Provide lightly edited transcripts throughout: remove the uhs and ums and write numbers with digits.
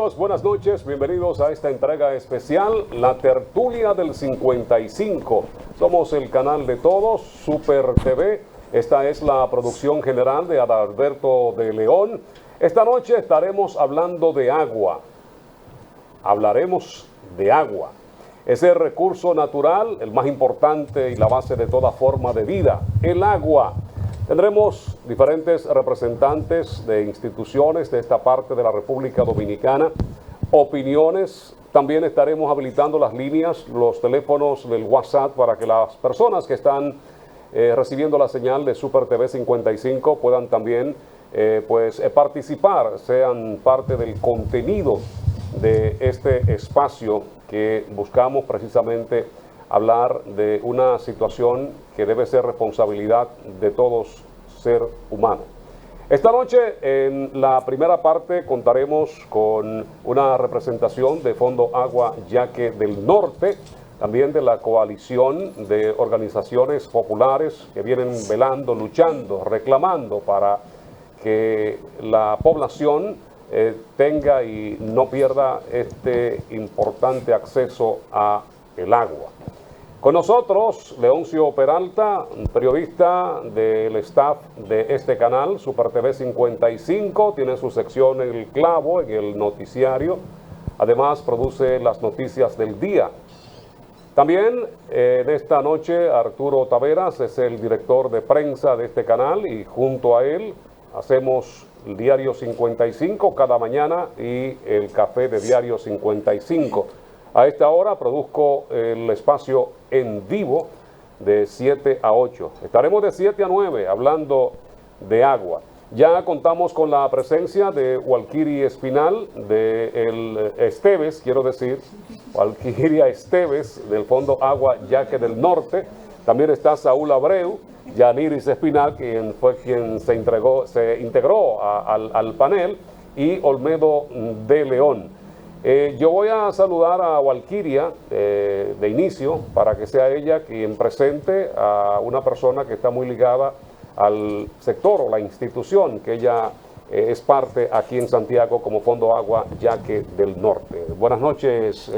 amigos? Buenas noches, bienvenidos a esta entrega especial, la tertulia del 55. Somos el canal de todos, Super TV. Esta es la producción general de Adalberto de León. Esta noche estaremos hablando de agua. Hablaremos de agua. Es el recurso natural, el más importante y la base de toda forma de vida, el agua. Tendremos diferentes representantes de instituciones de esta parte de la República Dominicana, opiniones. También estaremos habilitando las líneas, los teléfonos del WhatsApp para que las personas que están recibiendo la señal de Super TV 55 puedan también participar, sean parte del contenido de este espacio que buscamos precisamente hablar de una situación que debe ser responsabilidad de todos ser humano. Esta noche, en la primera parte, contaremos con una representación de Fondo Agua Yaque del Norte, también de la coalición de organizaciones populares que vienen velando, luchando, reclamando para que la población tenga y no pierda este importante acceso a el agua. Con nosotros, Leoncio Peralta, un periodista del staff de este canal, Super TV 55, tiene su sección en El Clavo, en el noticiario. Además, produce las noticias del día. También en esta noche, Arturo Taveras es el director de prensa de este canal y junto a él hacemos el Diario 55 cada mañana y el Café de Diario 55. A esta hora produzco el espacio en vivo de 7 a 8. Estaremos de 7 a 9 hablando de agua. Ya contamos con la presencia de Walkiria Espinal, Walkiria Esteves, del Fondo Agua Yaque del Norte. También está Saúl Abreu, Yaniris Espinal, quien fue quien se integró al panel, y Olmedo de León. Yo voy a saludar a Walkiria de inicio para que sea ella quien presente a una persona que está muy ligada al sector o la institución que ella es parte aquí en Santiago como Fondo Agua Yaque del Norte. Buenas noches,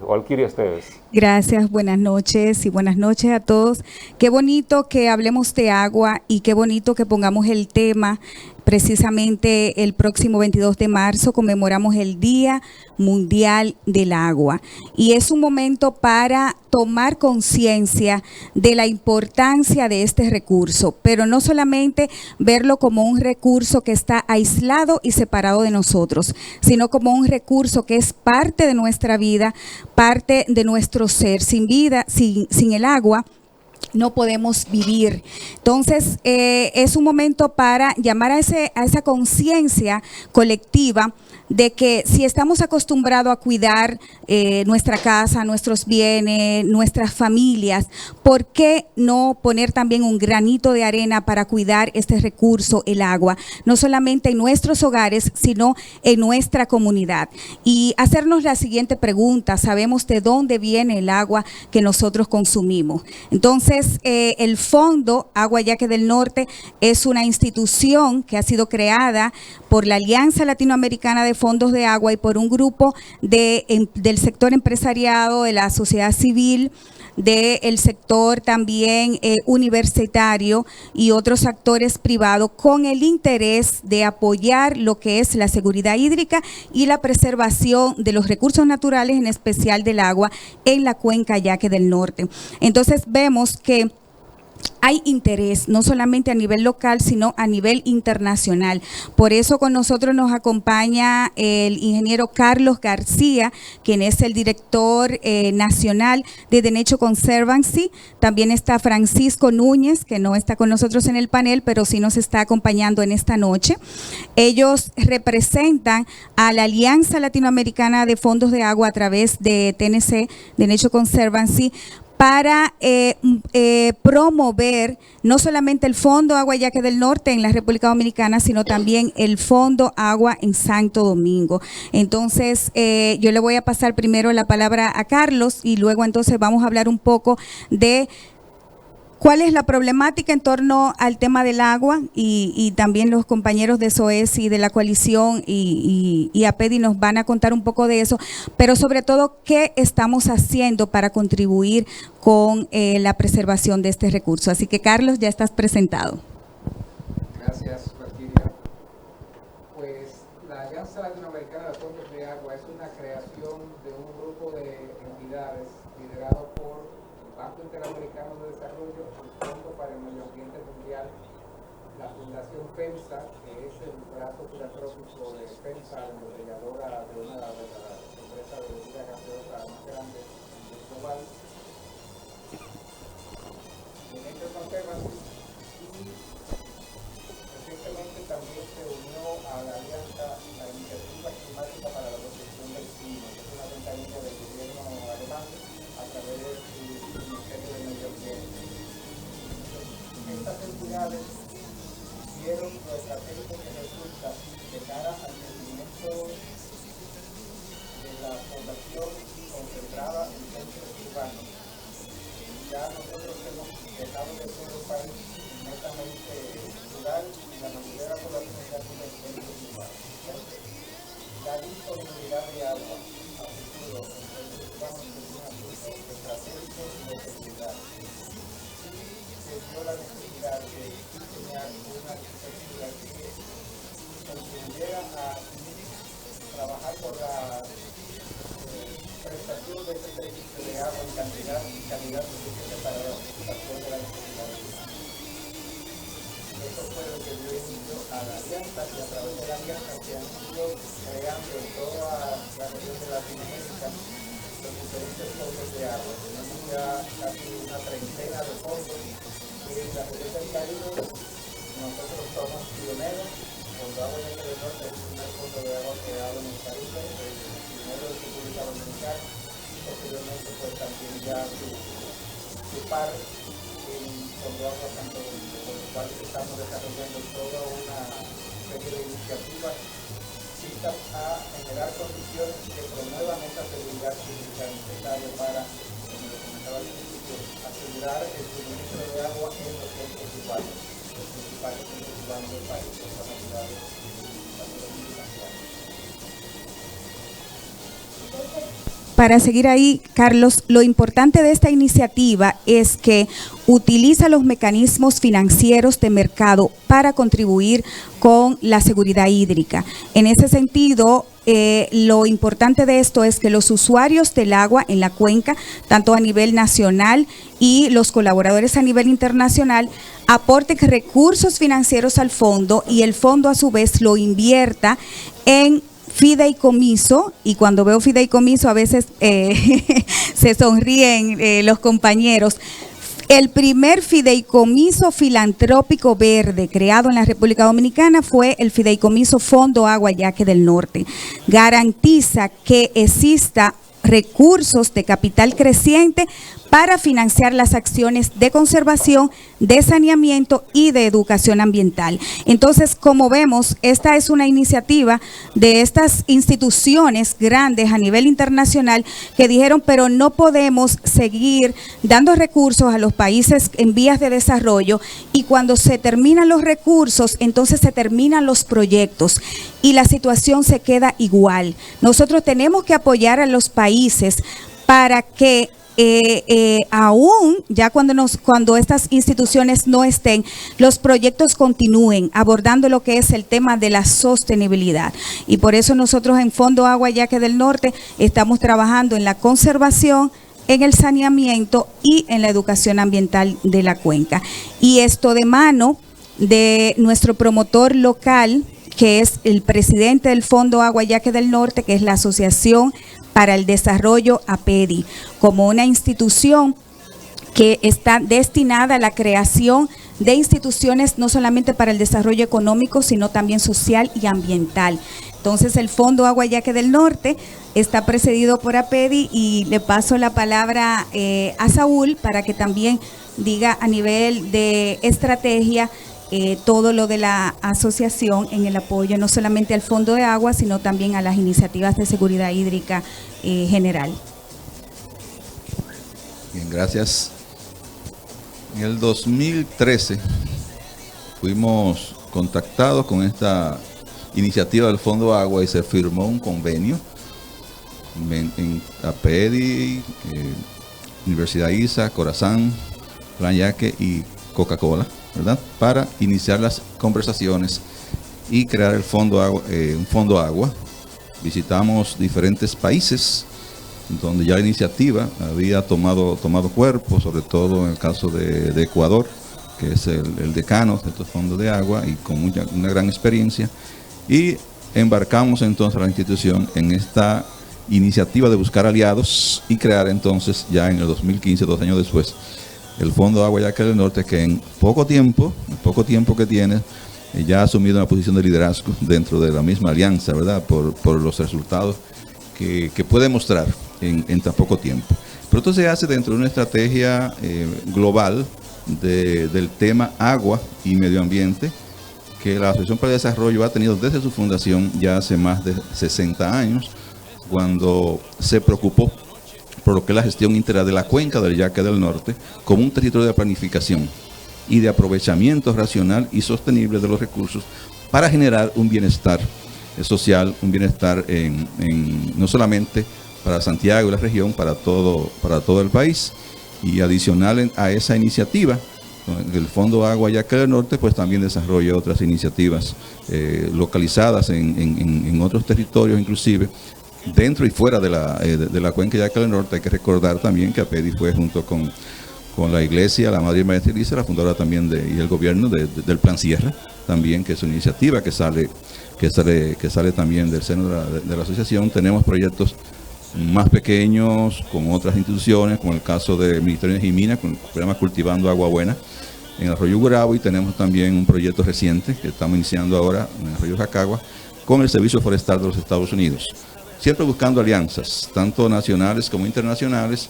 Walkiria Esteves. Gracias, buenas noches y buenas noches a todos. Qué bonito que hablemos de agua y qué bonito que pongamos el tema. Precisamente el próximo 22 de marzo conmemoramos el Día Mundial del Agua y es un momento para tomar conciencia de la importancia de este recurso, pero no solamente verlo como un recurso que está aislado y separado de nosotros, sino como un recurso que es parte de nuestra vida, parte de nuestro ser. Sin vida, sin el agua, no podemos vivir. Entonces, es un momento para llamar a esa conciencia colectiva de que si estamos acostumbrados a cuidar nuestra casa, nuestros bienes, nuestras familias, ¿por qué no poner también un granito de arena para cuidar este recurso, el agua? No solamente en nuestros hogares, sino en nuestra comunidad. Y hacernos la siguiente pregunta: ¿sabemos de dónde viene el agua que nosotros consumimos? Entonces, el Fondo Agua Yaque del Norte es una institución que ha sido creada por la Alianza Latinoamericana de Fondos de Agua y por un grupo del sector empresariado, de la sociedad civil, del sector también universitario y otros actores privados, con el interés de apoyar lo que es la seguridad hídrica y la preservación de los recursos naturales, en especial del agua, en la cuenca Yaque del Norte. Entonces vemos que hay interés, no solamente a nivel local, sino a nivel internacional. Por eso con nosotros nos acompaña el ingeniero Carlos García, quien es el director nacional de The Nature Conservancy. También está Francisco Núñez, que no está con nosotros en el panel, pero sí nos está acompañando en esta noche. Ellos representan a la Alianza Latinoamericana de Fondos de Agua a través de TNC, The Nature Conservancy, para promover no solamente el Fondo Agua Yaque del Norte en la República Dominicana, sino también el Fondo Agua en Santo Domingo. Entonces, yo le voy a pasar primero la palabra a Carlos y luego entonces vamos a hablar un poco de ¿Cuál es la problemática en torno al tema del agua? Y también los compañeros de SOES y de la coalición y APEDI nos van a contar un poco de eso, pero sobre todo, ¿qué estamos haciendo para contribuir con la preservación de este recurso? Así que, Carlos, ya estás presentado. Gracias, Valquiria. Pues la Alianza Latinoamericana de Fondos de Agua es una creación de un grupo de entidades liderado por el Banco Interamericano de Desarrollo, el Fondo para el Medio Ambiente Mundial, la Fundación FEMSA, que es el brazo filantrópico de FEMSA, la embotelladora de una de las empresas de bebida gaseosa más grandes global, de Nature Conservancy. Recientemente también se unió a la alianza la Iniciativa Climática para la Protección del Clima, que es una ventanilla del gobierno alemán a través del Ministerio del Medio Ambiente. Estas entidades vieron lo estratégico que resulta de cara al crecimiento de la población concentrada en centros urbanos. Ya nosotros hemos dejado de ser un país netamente rural y la mayoría de la población está en los centros urbanos. Entonces, la disponibilidad de agua a futuro en centros urbanos es un asunto estratégico de seguridad. Se dio la necesidad de diseñar una arquitectura que contribuyera a trabajar por la prestación de este servicio de agua en cantidad y calidad suficiente para la satisfacción de la necesidad de agua. Eso fue lo que dio inicio a la alianza, y a través de la alianza se han ido creando en toda la región de Latinoamérica los diferentes fondos de agua. Tenemos ya casi una treintena de fondos. En la región del Caribe nosotros somos pioneros. Fondo Agua Yaque del Norte es el primer fondo de agua creado en el Caribe, el primero de República Dominicana, y posteriormente pues también ya su par en Fondo Agua Santo Domingo, por lo cual estamos desarrollando toda una serie de iniciativas vistas a generar condiciones que promuevan esta seguridad pública necesaria para, como lo comentaba al principio, asegurar el suministro de agua en los centros urbanos, los principales centros urbanos del país, las ciudades Para seguir ahí, Carlos, lo importante de esta iniciativa es que utiliza los mecanismos financieros de mercado para contribuir con la seguridad hídrica. En ese sentido, lo importante de esto es que los usuarios del agua en la cuenca, tanto a nivel nacional y los colaboradores a nivel internacional, aporten recursos financieros al fondo y el fondo a su vez lo invierta en fideicomiso, y cuando veo fideicomiso a veces se sonríen los compañeros. El primer fideicomiso filantrópico verde creado en la República Dominicana fue el fideicomiso Fondo Agua Yaque del Norte. Garantiza que exista recursos de capital creciente para financiar las acciones de conservación, de saneamiento y de educación ambiental. Entonces, como vemos, esta es una iniciativa de estas instituciones grandes a nivel internacional que dijeron, pero no podemos seguir dando recursos a los países en vías de desarrollo, y cuando se terminan los recursos, entonces se terminan los proyectos y la situación se queda igual. Nosotros tenemos que apoyar a los países para que aún ya cuando estas instituciones no estén, los proyectos continúen abordando lo que es el tema de la sostenibilidad, y por eso nosotros en Fondo Agua Yaque del Norte estamos trabajando en la conservación, en el saneamiento y en la educación ambiental de la cuenca, y esto de mano de nuestro promotor local, que es el presidente del Fondo Agua Yaque del Norte, que es la Asociación para el Desarrollo APEDI, como una institución que está destinada a la creación de instituciones no solamente para el desarrollo económico, sino también social y ambiental. Entonces, el Fondo Agua Yaque del Norte está precedido por APEDI, y le paso la palabra a Saúl para que también diga a nivel de estrategia todo lo de la asociación en el apoyo no solamente al Fondo de Agua, sino también a las iniciativas de seguridad hídrica general. Bien, gracias. En el 2013 fuimos contactados con esta iniciativa del Fondo Agua y se firmó un convenio en APEDI, Universidad ISA, Corazán, Plan Yaque y Coca-Cola, ¿verdad? Para iniciar las conversaciones y crear el Fondo Agua, un Fondo Agua. Visitamos diferentes países donde ya la iniciativa había tomado cuerpo, sobre todo en el caso de Ecuador, que es el decano de estos fondos de agua y con una gran experiencia. Y embarcamos entonces a la institución en esta iniciativa de buscar aliados y crear entonces ya en el 2015, 2 años después, el Fondo Agua Yaque del Norte, que en poco tiempo que tiene, ya ha asumido una posición de liderazgo dentro de la misma alianza, ¿verdad? Por los resultados que puede mostrar en tan poco tiempo. Pero esto se hace dentro de una estrategia global del tema agua y medio ambiente, que la Asociación para el Desarrollo ha tenido desde su fundación ya hace más de 60 años, cuando se preocupó por lo que es la gestión integral de la cuenca del Yaque del Norte como un territorio de planificación y de aprovechamiento racional y sostenible de los recursos para generar un bienestar social, un bienestar no solamente para Santiago y la región, para todo el país. Y adicional a esa iniciativa, el Fondo Agua Yaque del Norte pues también desarrolla otras iniciativas localizadas en otros territorios, inclusive dentro y fuera de la cuenca Yaque del Norte. Hay que recordar también que APEDI fue junto con la Iglesia, la Madre Maestra Elisa, la fundadora también y el gobierno del Plan Sierra, también, que es una iniciativa que sale también del seno de la asociación. Tenemos proyectos más pequeños con otras instituciones, como el caso del Ministerio de Energía y Minas, con el programa Cultivando Agua Buena en Arroyo Gurabo, y tenemos también un proyecto reciente que estamos iniciando ahora en Arroyo Jacagua con el Servicio Forestal de los Estados Unidos. Siempre buscando alianzas, tanto nacionales como internacionales,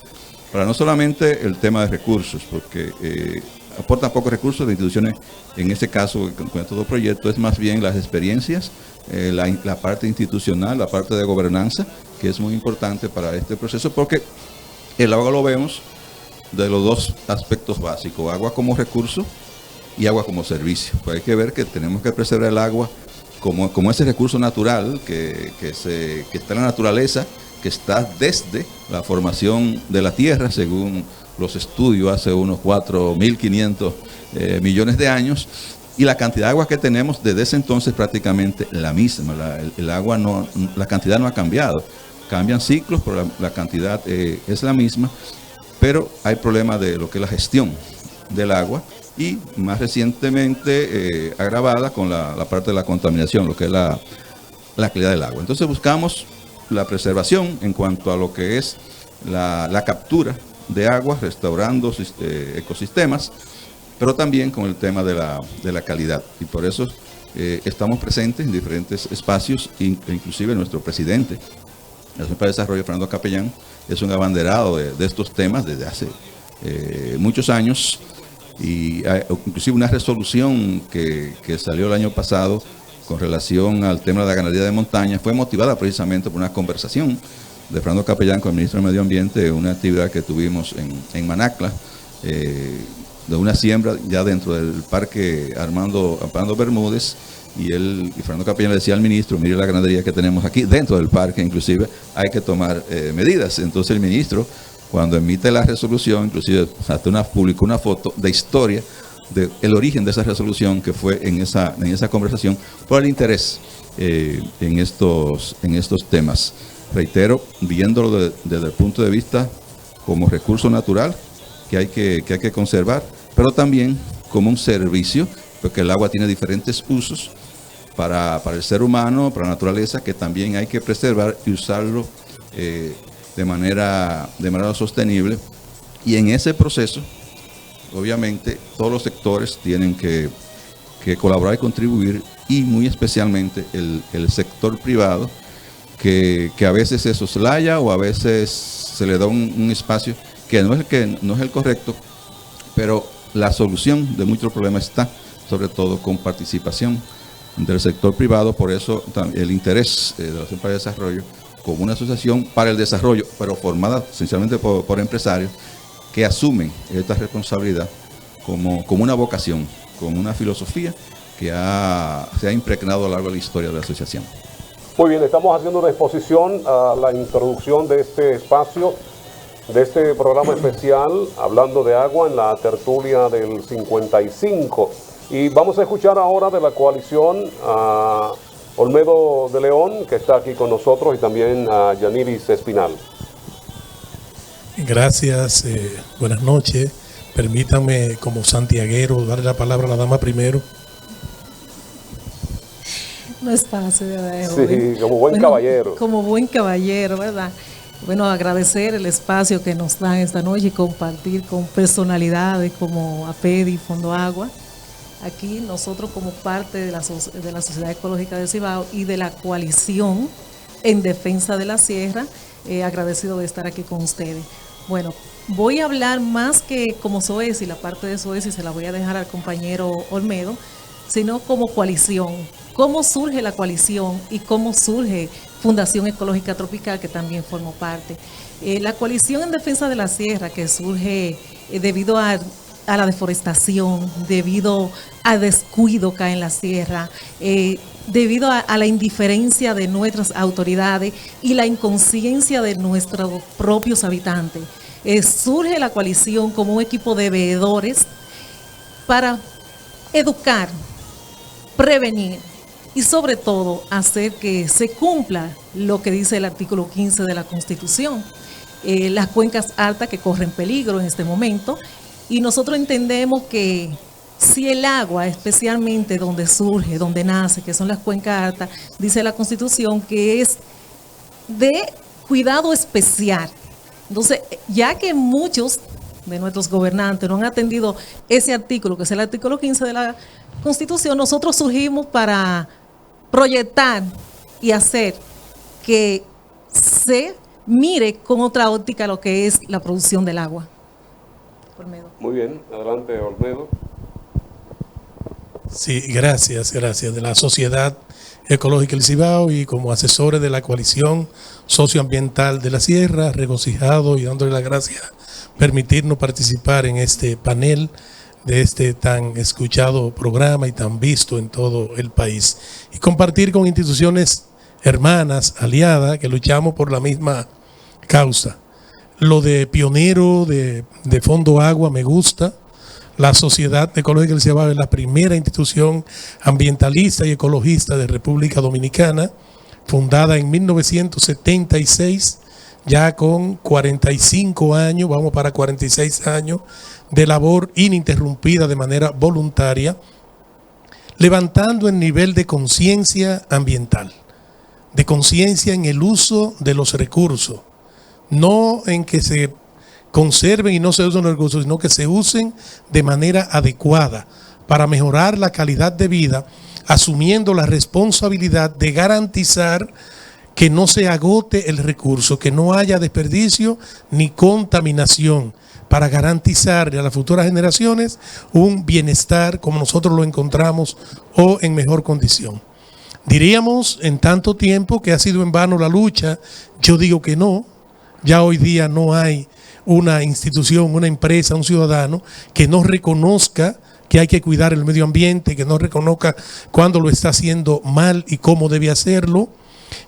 para no solamente el tema de recursos, porque aportan pocos recursos de instituciones, en este caso con estos dos proyectos, es más bien las experiencias, la parte institucional, la parte de gobernanza, que es muy importante para este proceso, porque el agua lo vemos de los dos aspectos básicos: agua como recurso y agua como servicio. Pues hay que ver que tenemos que preservar el agua como ese recurso natural que está en la naturaleza, que está desde la formación de la tierra, según los estudios hace unos 4.500 millones de años, y la cantidad de agua que tenemos desde ese entonces prácticamente la misma. El agua la cantidad no ha cambiado, cambian ciclos, pero la cantidad es la misma, pero hay problemas de lo que es la gestión del agua, y más recientemente agravada con la parte de la contaminación, lo que es la calidad del agua. Entonces buscamos la preservación en cuanto a lo que es la captura de agua, restaurando ecosistemas, pero también con el tema de la calidad. Y por eso estamos presentes en diferentes espacios, inclusive nuestro presidente, la Asociación para el Desarrollo, Fernando Capellán, es un abanderado de estos temas desde hace muchos años. Y hay inclusive una resolución que salió el año pasado con relación al tema de la ganadería de montaña, fue motivada precisamente por una conversación de Fernando Capellán con el ministro de Medio Ambiente, una actividad que tuvimos en Manacla, de una siembra ya dentro del parque Armando Bermúdez, y Fernando Capellán le decía al ministro: mire la ganadería que tenemos aquí dentro del parque, inclusive hay que tomar medidas. Entonces el ministro, cuando emite la resolución, inclusive hasta publicó una foto de historia del origen de esa resolución, que fue en esa conversación, por el interés en estos temas. Reitero, viéndolo desde el punto de vista como recurso natural que hay que conservar, pero también como un servicio, porque el agua tiene diferentes usos para el ser humano, para la naturaleza, que también hay que preservar y usarlo de manera sostenible. Y en ese proceso, obviamente, todos los sectores tienen que colaborar y contribuir, y muy especialmente el sector privado, que a veces se soslaya o a veces se le da un espacio que no es el correcto, pero la solución de muchos problemas está sobre todo con participación del sector privado. Por eso el interés de la Asociación para el Desarrollo como una asociación para el desarrollo, pero formada esencialmente por empresarios que asumen esta responsabilidad como una vocación, como una filosofía que se ha impregnado a lo largo de la historia de la asociación. Muy bien, estamos haciendo una exposición a la introducción de este espacio, de este programa especial, hablando de agua en la tertulia del 55. Y vamos a escuchar ahora de la coalición a Olmedo de León, que está aquí con nosotros, y también a Yaniris Espinal. Gracias, buenas noches. Permítanme, como santiaguero, darle la palabra a la dama primero. No es fácil, ¿verdad? Sí, como buen caballero. Como buen caballero, ¿verdad? Bueno, agradecer el espacio que nos dan esta noche y compartir con personalidades como APEDI, Fondo Agua. Aquí nosotros como parte de la Sociedad Ecológica del Cibao y de la coalición en defensa de la sierra, agradecido de estar aquí con ustedes. Bueno, voy a hablar más que como SOESI, la parte de SOESI se la voy a dejar al compañero Olmedo, sino como coalición. ¿Cómo surge la coalición y cómo surge Fundación Ecológica Tropical, que también formo parte? La coalición en defensa de la sierra, que surge debido a la deforestación, debido al descuido que hay en la sierra, debido a la indiferencia de nuestras autoridades y la inconsciencia de nuestros propios habitantes. Surge la coalición como un equipo de veedores para educar, prevenir y sobre todo hacer que se cumpla lo que dice el artículo 15 de la Constitución. Las cuencas altas que corren peligro en este momento, y nosotros entendemos que si el agua, especialmente donde surge, donde nace, que son las cuencas altas, dice la Constitución que es de cuidado especial. Entonces, ya que muchos de nuestros gobernantes no han atendido ese artículo, que es el artículo 15 de la Constitución, nosotros surgimos para proyectar y hacer que se mire con otra óptica lo que es la producción del agua. Olmedo. Muy bien, adelante Olmedo. Sí, gracias. De la Sociedad Ecológica del Cibao y como asesores de la coalición socioambiental de la sierra, regocijado y dándole las gracias permitirnos participar en este panel de este tan escuchado programa y tan visto en todo el país, y compartir con instituciones hermanas, aliadas, que luchamos por la misma causa. Lo de pionero de Fondo Agua me gusta. La Sociedad Ecológica del Cibao es la primera institución ambientalista y ecologista de República Dominicana, fundada en 1976, ya con 45 años, vamos para 46 años, de labor ininterrumpida de manera voluntaria, levantando el nivel de conciencia ambiental, de conciencia en el uso de los recursos, no en que se conserven y no se usen los recursos, sino que se usen de manera adecuada para mejorar la calidad de vida, asumiendo la responsabilidad de garantizar que no se agote el recurso, que no haya desperdicio ni contaminación, para garantizarle a las futuras generaciones un bienestar como nosotros lo encontramos o en mejor condición. Diríamos en tanto tiempo que ha sido en vano la lucha. Yo digo que no. Ya hoy día no hay una institución, una empresa, un ciudadano que no reconozca que hay que cuidar el medio ambiente, que no reconozca cuándo lo está haciendo mal y cómo debe hacerlo.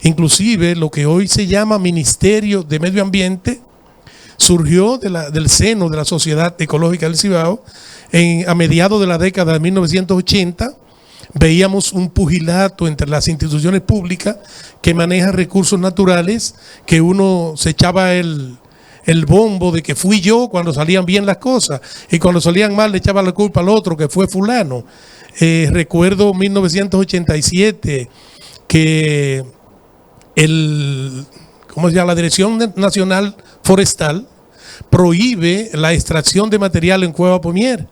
Inclusive lo que hoy se llama Ministerio de Medio Ambiente surgió del seno de la Sociedad Ecológica del Cibao. A mediados de la década de 1980 veíamos un pugilato entre las instituciones públicas que manejan recursos naturales, que uno se echaba el bombo de que fui yo cuando salían bien las cosas, y cuando salían mal le echaba la culpa al otro, que fue fulano. Recuerdo 1987 que la Dirección Nacional Forestal prohíbe la extracción de material en Cueva Pomier,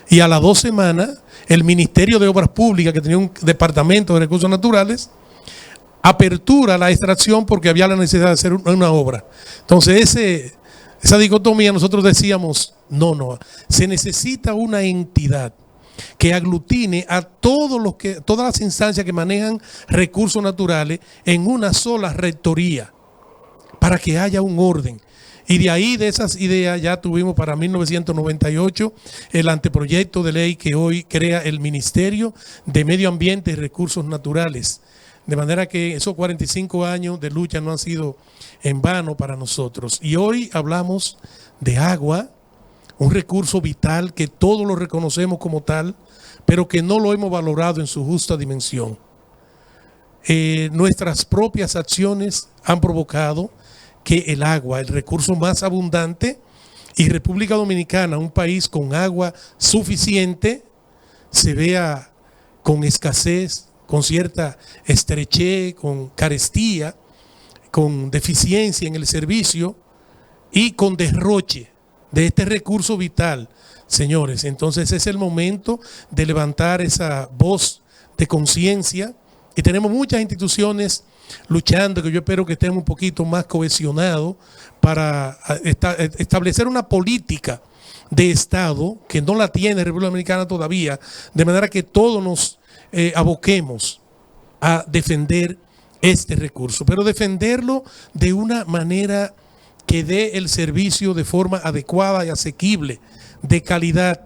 y a las 2 semanas el Ministerio de Obras Públicas, que tenía un departamento de recursos naturales, apertura la extracción porque había la necesidad de hacer una obra. Entonces esa dicotomía, nosotros decíamos, no, se necesita una entidad que aglutine a todas las instancias que manejan recursos naturales en una sola rectoría, para que haya un orden. Y de ahí, de esas ideas, ya tuvimos para 1998 el anteproyecto de ley que hoy crea el Ministerio de Medio Ambiente y Recursos Naturales. De manera que esos 45 años de lucha no han sido en vano para nosotros. Y hoy hablamos de agua, un recurso vital que todos lo reconocemos como tal, pero que no lo hemos valorado en su justa dimensión. Nuestras propias acciones han provocado que el agua, el recurso más abundante, y República Dominicana, un país con agua suficiente, se vea con escasez, con cierta estrechez, con carestía, con deficiencia en el servicio y con derroche de este recurso vital. Señores, entonces es el momento de levantar esa voz de conciencia, y tenemos muchas instituciones luchando, que yo espero que estemos un poquito más cohesionados para establecer una política de Estado que no la tiene República Dominicana todavía, de manera que todos nos aboquemos a defender este recurso, pero defenderlo de una manera que dé el servicio de forma adecuada y asequible, de calidad,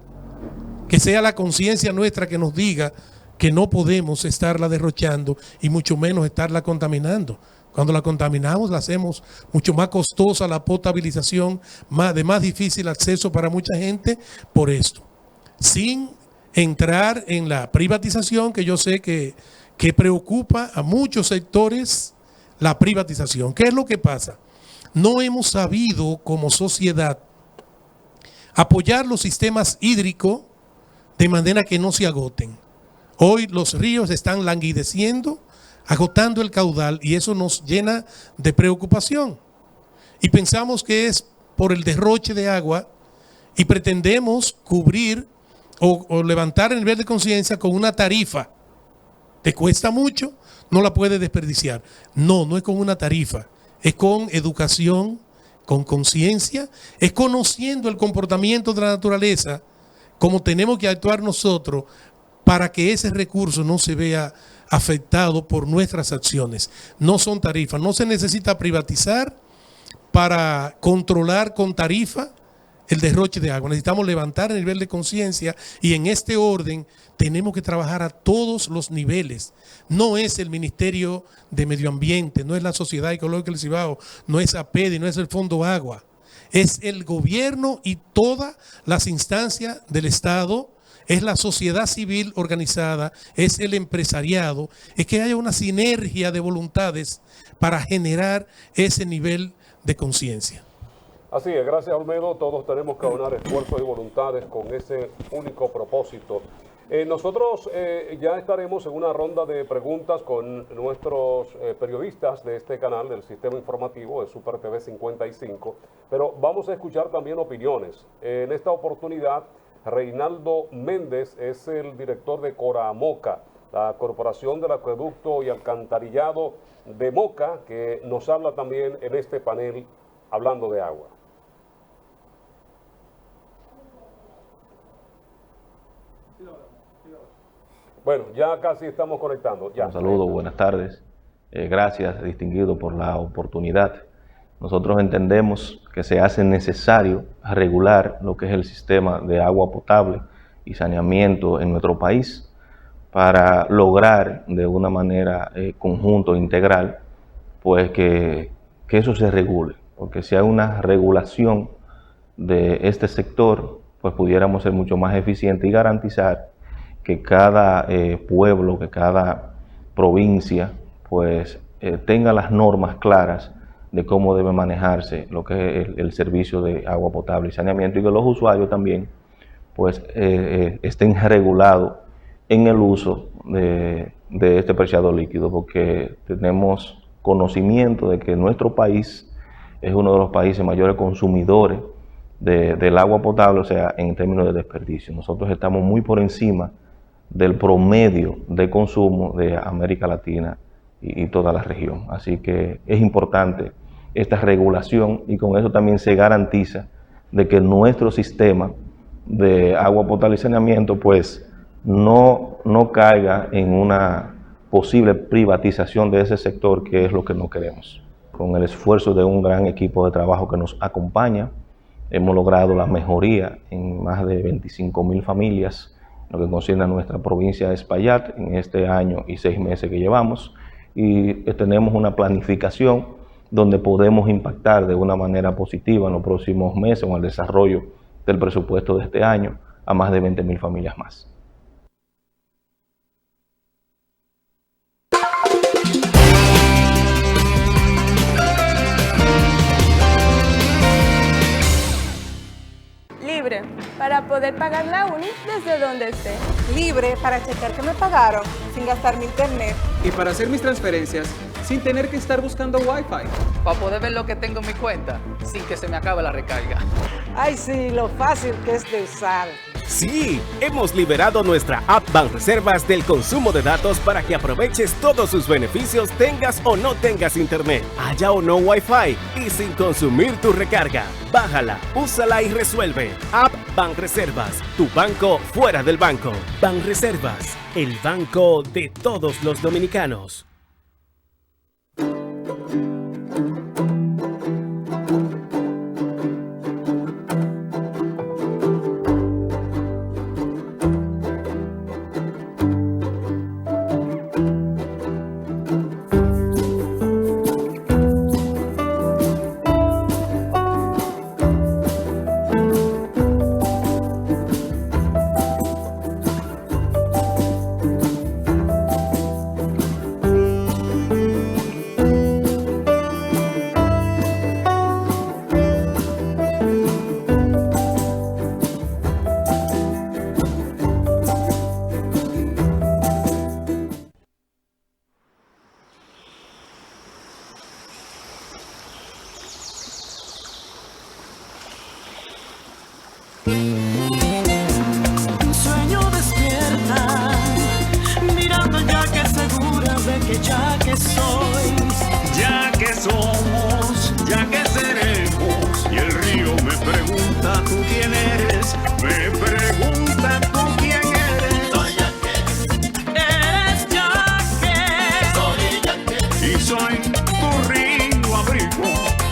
que sea la conciencia nuestra que nos diga que no podemos estarla derrochando y mucho menos estarla contaminando. Cuando la contaminamos, la hacemos mucho más costosa, la potabilización, de más difícil acceso para mucha gente por esto. Sin entrar en la privatización, que yo sé que preocupa a muchos sectores, la privatización. ¿Qué es lo que pasa? No hemos sabido como sociedad apoyar los sistemas hídricos de manera que no se agoten. Hoy los ríos están languideciendo, agotando el caudal, y eso nos llena de preocupación. Y pensamos que es por el derroche de agua y pretendemos cubrir o levantar el nivel de conciencia con una tarifa. ¿Te cuesta mucho? No la puedes desperdiciar. No, no es con una tarifa. Es con educación, con conciencia, es conociendo el comportamiento de la naturaleza, como tenemos que actuar nosotros para que ese recurso no se vea afectado por nuestras acciones. No son tarifas, no se necesita privatizar para controlar con tarifa el derroche de agua. Necesitamos levantar el nivel de conciencia, y en este orden tenemos que trabajar a todos los niveles. No es el Ministerio de Medio Ambiente, no es la Sociedad Ecológica del Cibao, no es APEDI, no es el Fondo Agua. Es el gobierno y todas las instancias del Estado, es la sociedad civil organizada, es el empresariado, es que haya una sinergia de voluntades para generar ese nivel de conciencia. Así es, gracias Olmedo, todos tenemos que aunar esfuerzos y voluntades con ese único propósito. Nosotros ya estaremos en una ronda de preguntas con nuestros periodistas de este canal, del sistema informativo de Super TV 55, pero vamos a escuchar también opiniones. En esta oportunidad, Reinaldo Méndez es el director de Coramoca, la Corporación del Acueducto y Alcantarillado de Moca, que nos habla también en este panel hablando de agua. Bueno, ya casi estamos conectando. Ya. Un saludo, buenas tardes. Gracias, distinguido, por la oportunidad. Nosotros entendemos que se hace necesario regular lo que es el sistema de agua potable y saneamiento en nuestro país para lograr de una manera conjunto, integral, pues que eso se regule. Porque si hay una regulación de este sector, pues pudiéramos ser mucho más eficientes y garantizar que cada pueblo, que cada provincia, pues tenga las normas claras de cómo debe manejarse lo que es el servicio de agua potable y saneamiento, y que los usuarios también pues estén regulados en el uso de este preciado líquido, porque tenemos conocimiento de que nuestro país es uno de los países mayores consumidores del agua potable, o sea, en términos de desperdicio. Nosotros estamos muy por encima del promedio de consumo de América Latina y toda la región. Así que es importante esta regulación, y con eso también se garantiza de que nuestro sistema de agua potable y saneamiento pues no caiga en una posible privatización de ese sector, que es lo que no queremos. con el esfuerzo de un gran equipo de trabajo que nos acompaña, hemos logrado la mejoría en más de 25.000 familias, lo que concierne a nuestra provincia de Espaillat en este año y 6 meses que llevamos, y tenemos una planificación donde podemos impactar de una manera positiva en los próximos meses con el desarrollo del presupuesto de este año a más de 20.000 familias más. Libre, para poder pagar la uni desde donde esté. Libre para checar que me pagaron sin gastar mi internet. Y para hacer mis transferencias sin tener que estar buscando Wi-Fi. Para poder ver lo que tengo en mi cuenta sin que se me acabe la recarga. Ay, sí, lo fácil que es de usar. Sí, hemos liberado nuestra app Banreservas del consumo de datos para que aproveches todos sus beneficios, tengas o no tengas internet, haya o no Wi-Fi y sin consumir tu recarga. Bájala, úsala y resuelve. App Banreservas, tu banco fuera del banco. Banreservas, el banco de todos los dominicanos. Sueño despierta, mirando ya que segura de que ya que soy, ya que somos, ya que seremos. Y el río me pregunta tú quién eres, me pregunta tú quién eres. Soy Yaque, eres Yaque, soy Yaque, y soy tu río abrigo.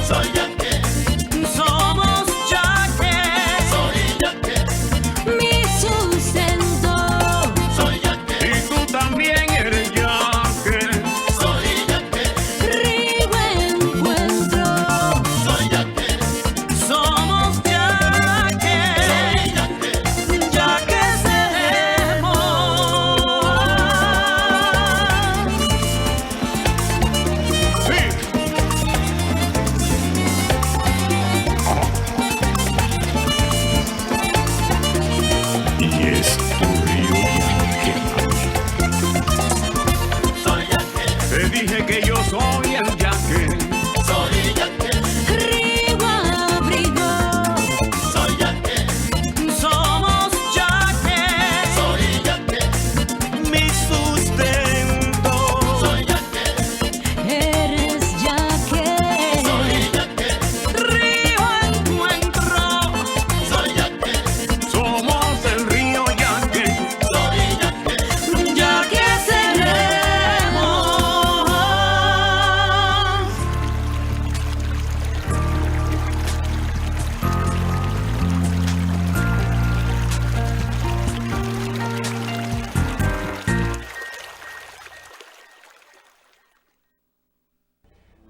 Soy Yaque.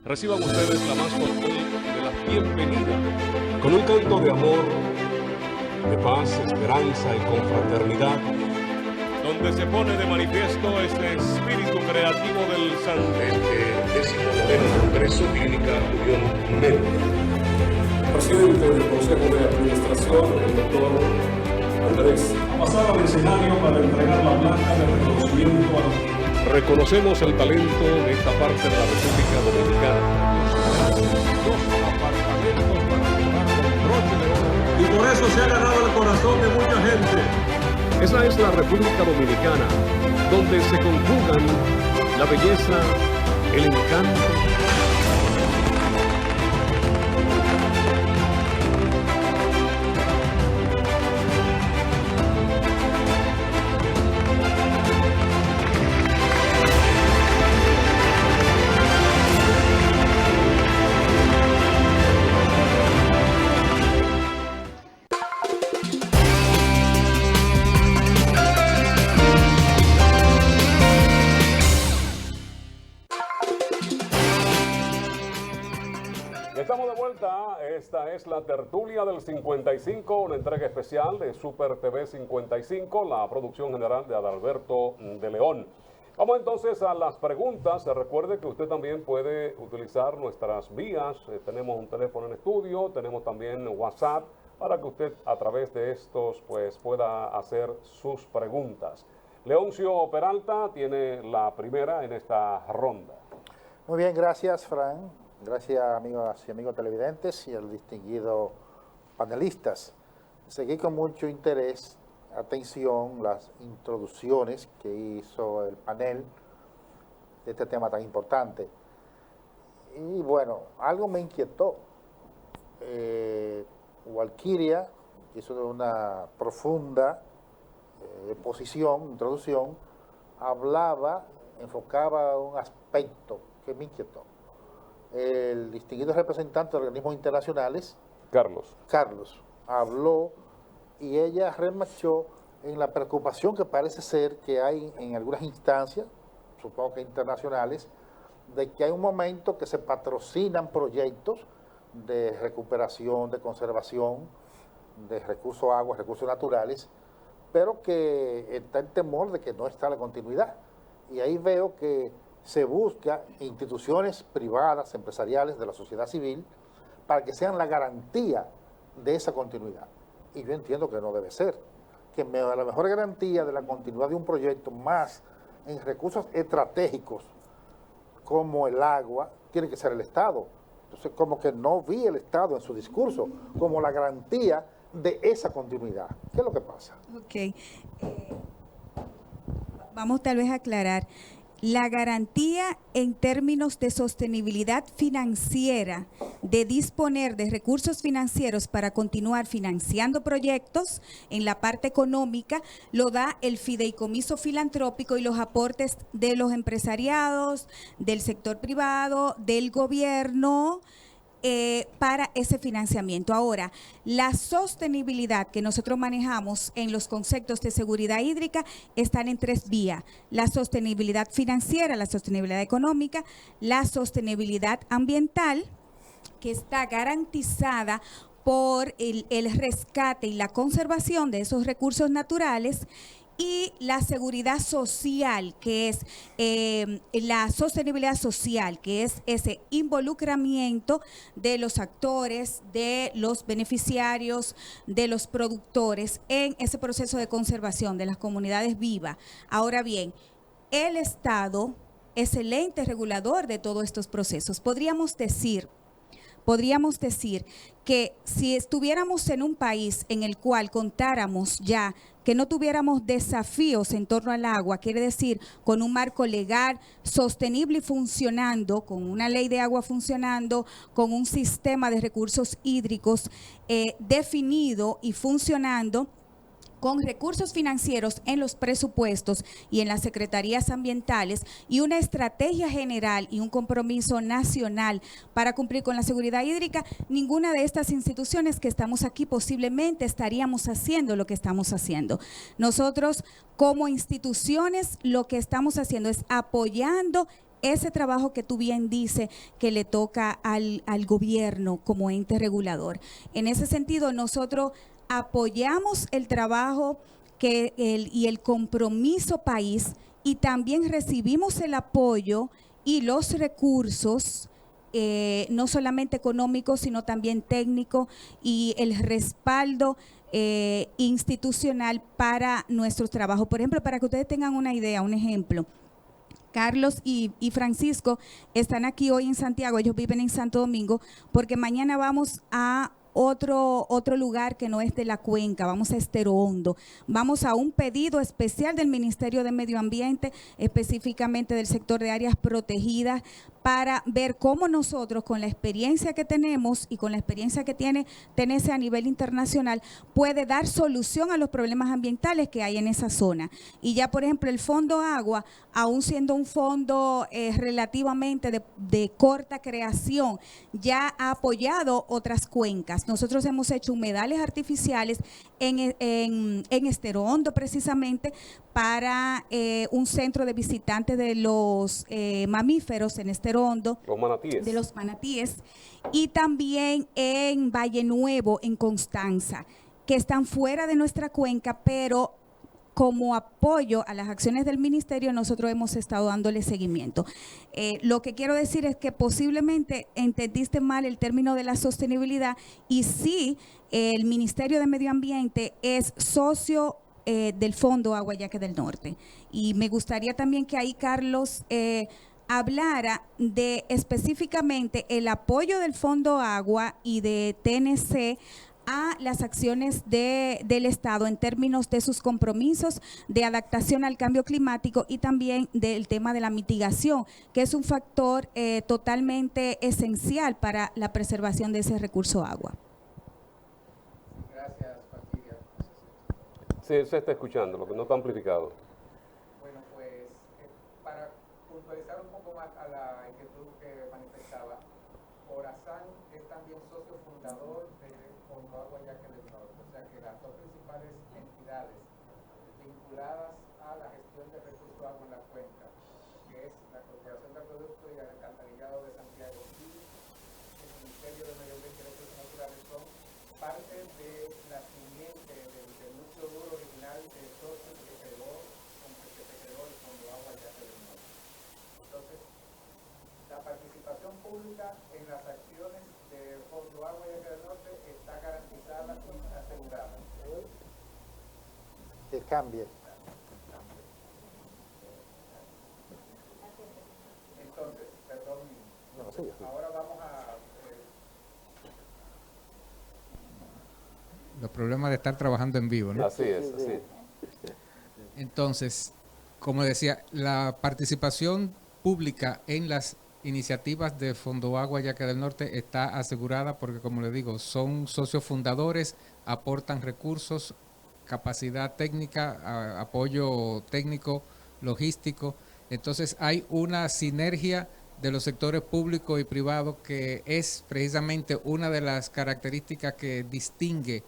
Reciban ustedes la más cordial de la bienvenida con un canto de amor, de paz, esperanza y confraternidad, donde se pone de manifiesto este espíritu creativo del Sanamente 19º Congreso Clínica Unión Médica. Presidente del Consejo de Administración, el doctor Andrés, ha pasado al escenario para entregar la placa de reconocimiento a los... Reconocemos el talento de esta parte de la República Dominicana. 2 apartamentos para llevar con broche de oro. Y por eso se ha ganado el corazón de mucha gente. Esa es la República Dominicana, donde se conjugan la belleza, el encanto. Estamos de vuelta, esta es la tertulia del 55, una entrega especial de Super TV 55, la producción general de Adalberto de León. Vamos entonces a las preguntas. Recuerde que usted también puede utilizar nuestras vías, tenemos un teléfono en estudio, tenemos también WhatsApp, para que usted a través de estos pues pueda hacer sus preguntas. Leoncio Peralta tiene la primera en esta ronda. Muy bien, gracias Fran. Gracias amigos y amigos televidentes y a los distinguidos panelistas. Seguí con mucho interés, atención, las introducciones que hizo el panel de este tema tan importante. Y bueno, algo me inquietó. Walkiria hizo una profunda introducción, enfocaba un aspecto que me inquietó. El distinguido representante de organismos internacionales, Carlos, habló y ella remarcó en la preocupación que parece ser que hay en algunas instancias, supongo que internacionales, de que hay un momento que se patrocinan proyectos de recuperación, de conservación de recursos aguas, recursos naturales, pero que está el temor de que no está la continuidad. Y ahí veo que se busca instituciones privadas, empresariales, de la sociedad civil, para que sean la garantía de esa continuidad. Y yo entiendo que no debe ser, que la mejor garantía de la continuidad de un proyecto, más en recursos estratégicos como el agua, tiene que ser el Estado. Entonces, como que no vi el Estado en su discurso como la garantía de esa continuidad. ¿Qué es lo que pasa? Ok. Vamos tal vez a aclarar. La garantía en términos de sostenibilidad financiera, de disponer de recursos financieros para continuar financiando proyectos en la parte económica, lo da el fideicomiso filantrópico y los aportes de los empresariados, del sector privado, del gobierno, para ese financiamiento. Ahora, la sostenibilidad que nosotros manejamos en los conceptos de seguridad hídrica están en tres vías: la sostenibilidad financiera, la sostenibilidad económica, la sostenibilidad ambiental, que está garantizada por el rescate y la conservación de esos recursos naturales, y la seguridad social, que es la sostenibilidad social, que es ese involucramiento de los actores, de los beneficiarios, de los productores en ese proceso de conservación de las comunidades vivas. Ahora bien, el Estado es el ente regulador de todos estos procesos. Podríamos decir que si estuviéramos en un país en el cual contáramos ya que no tuviéramos desafíos en torno al agua, quiere decir con un marco legal sostenible y funcionando, con una ley de agua funcionando, con un sistema de recursos hídricos definido y funcionando, con recursos financieros en los presupuestos y en las secretarías ambientales, y una estrategia general y un compromiso nacional para cumplir con la seguridad hídrica, ninguna de estas instituciones que estamos aquí posiblemente estaríamos haciendo lo que estamos haciendo. Nosotros como instituciones lo que estamos haciendo es apoyando ese trabajo que tú bien dices que le toca al gobierno como ente regulador. En ese sentido, nosotros apoyamos el trabajo y el compromiso país, y también recibimos el apoyo y los recursos, no solamente económicos, sino también técnico, y el respaldo institucional para nuestros trabajos. Por ejemplo, para que ustedes tengan una idea, un ejemplo, Carlos y Francisco están aquí hoy en Santiago, ellos viven en Santo Domingo, porque mañana vamos a otro lugar que no es de la cuenca, vamos a Estero Hondo, vamos a un pedido especial del Ministerio de Medio Ambiente, específicamente del sector de áreas protegidas, para ver cómo nosotros, con la experiencia que tenemos y con la experiencia que tiene TENESE a nivel internacional, puede dar solución a los problemas ambientales que hay en esa zona. Y ya, por ejemplo, el Fondo Agua, aún siendo un fondo relativamente de corta creación, ya ha apoyado otras cuencas. Nosotros hemos hecho humedales artificiales en Estero Hondo, precisamente, para un centro de visitantes de los mamíferos en Estero Hondo, los manatíes. De los manatíes, y también en Valle Nuevo, en Constanza, que están fuera de nuestra cuenca, pero como apoyo a las acciones del ministerio, nosotros hemos estado dándole seguimiento. Lo que quiero decir es que posiblemente entendiste mal el término de la sostenibilidad, y sí, el Ministerio de Medio Ambiente es socio del Fondo Agua Yaque del Norte. Y me gustaría también que ahí Carlos hablara de específicamente el apoyo del Fondo Agua y de TNC a las acciones del Estado en términos de sus compromisos de adaptación al cambio climático y también del tema de la mitigación, que es un factor totalmente esencial para la preservación de ese recurso agua. Gracias, Valquiria. Sí, se está escuchando, lo que no está amplificado. Bueno, pues para puntualizar un poco más a la inquietud que manifestaba, Orazán es también socio fundador de Fondo Agua Yaque del Norte, o sea que las dos principales entidades vinculadas a la gestión del recurso agua en la cuenca, que es la Corporación de Acueducto y el Alcantarillado de Santiago y el Ministerio de Medio Ambiente y Recursos Naturales, son parte de la simiente del núcleo duro original de socio que se creó el Fondo Agua Yaque del Norte. Entonces, la participación pública en las acciones de Fondo Agua Yaque del Norte está garantizada y asegurada. Que cambie. Entonces, perdón, no, sí. Ahora vamos a... Los problemas de estar trabajando en vivo, ¿no? Así es, así es. Entonces, como decía, la participación pública en las iniciativas de Fondo Agua Yaque del Norte está asegurada porque, como le digo, son socios fundadores, aportan recursos, capacidad técnica, apoyo técnico, logístico. Entonces hay una sinergia de los sectores públicos y privados que es precisamente una de las características que distingue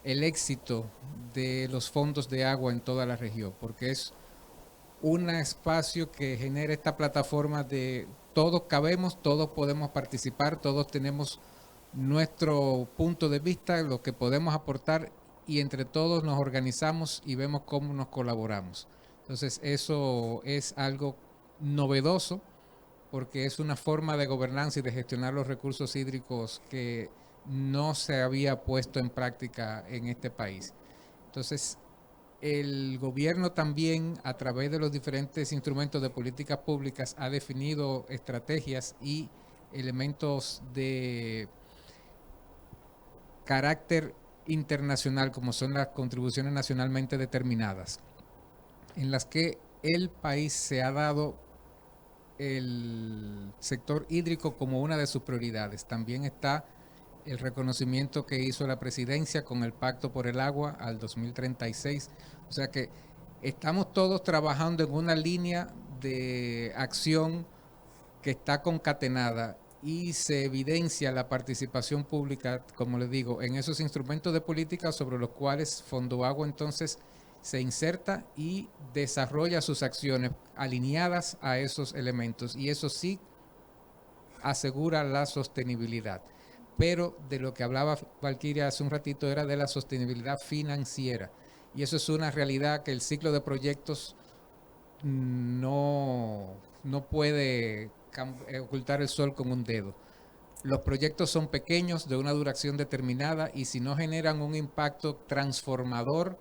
el éxito de los fondos de agua en toda la región, porque es un espacio que genera esta plataforma de todos cabemos, todos podemos participar, todos tenemos nuestro punto de vista, lo que podemos aportar, y entre todos nos organizamos y vemos cómo nos colaboramos. Entonces eso es algo novedoso porque es una forma de gobernanza y de gestionar los recursos hídricos que no se había puesto en práctica en este país. Entonces, el gobierno también, a través de los diferentes instrumentos de políticas públicas, ha definido estrategias y elementos de carácter internacional, como son las contribuciones nacionalmente determinadas, en las que el país se ha dado el sector hídrico como una de sus prioridades. También está el reconocimiento que hizo la presidencia con el Pacto por el Agua al 2036. O sea que estamos todos trabajando en una línea de acción que está concatenada y se evidencia la participación pública, como les digo, en esos instrumentos de política sobre los cuales Fondo Agua entonces se inserta y desarrolla sus acciones alineadas a esos elementos, y eso sí asegura la sostenibilidad. Pero de lo que hablaba Valquiria hace un ratito era de la sostenibilidad financiera, y eso es una realidad que el ciclo de proyectos no puede ocultar el sol con un dedo. Los proyectos son pequeños, de una duración determinada, y si no generan un impacto transformador,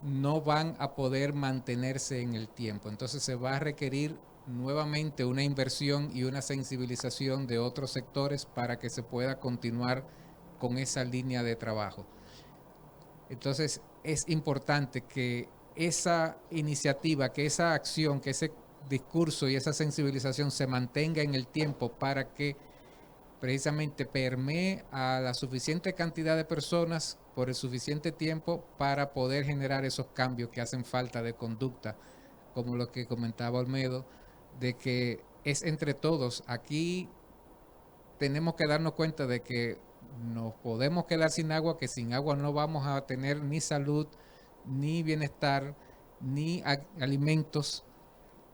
no van a poder mantenerse en el tiempo. Entonces se va a requerir nuevamente una inversión y una sensibilización de otros sectores para que se pueda continuar con esa línea de trabajo. Entonces es importante que esa iniciativa, que esa acción, que ese discurso y esa sensibilización se mantenga en el tiempo para que precisamente permee a la suficiente cantidad de personas por el suficiente tiempo para poder generar esos cambios que hacen falta de conducta, como lo que comentaba Olmedo, de que es entre todos. Aquí tenemos que darnos cuenta de que nos podemos quedar sin agua, que sin agua no vamos a tener ni salud, ni bienestar, ni alimentos.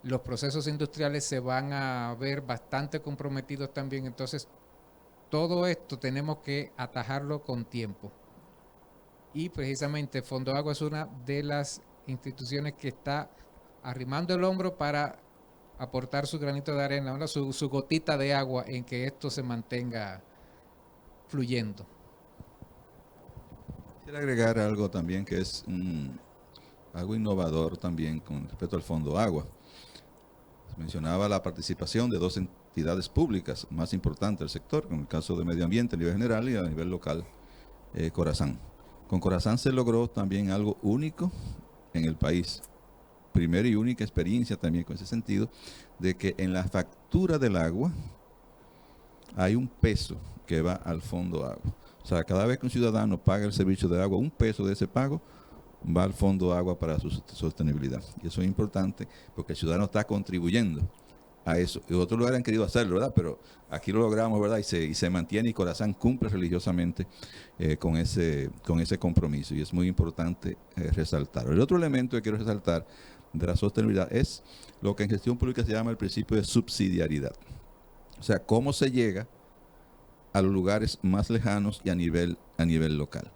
Los procesos industriales se van a ver bastante comprometidos también. Entonces, todo esto tenemos que atajarlo con tiempo. Y precisamente Fondo Agua es una de las instituciones que está arrimando el hombro para aportar su granito de arena, ¿no? su gotita de agua en que esto se mantenga fluyendo. Quisiera agregar algo también que es algo innovador también con respecto al Fondo Agua. Se mencionaba la participación de dos entidades públicas más importantes del sector, en el caso de medio ambiente a nivel general y a nivel local, Corazán. Con Corazán se logró también algo único en el país. Primera y única experiencia también con ese sentido, de que en la factura del agua hay un peso que va al Fondo Agua. O sea, cada vez que un ciudadano paga el servicio de agua, un peso de ese pago va al Fondo Agua para su sostenibilidad. Y eso es importante porque el ciudadano está contribuyendo a eso. Y otros lugares han querido hacerlo, ¿verdad? Pero aquí lo logramos, ¿verdad? Y se mantiene, y Corazán cumple religiosamente con ese compromiso. Y es muy importante resaltar. El otro elemento que quiero resaltar de la sostenibilidad es lo que en gestión pública se llama el principio de subsidiariedad. O sea, cómo se llega a los lugares más lejanos y a nivel local.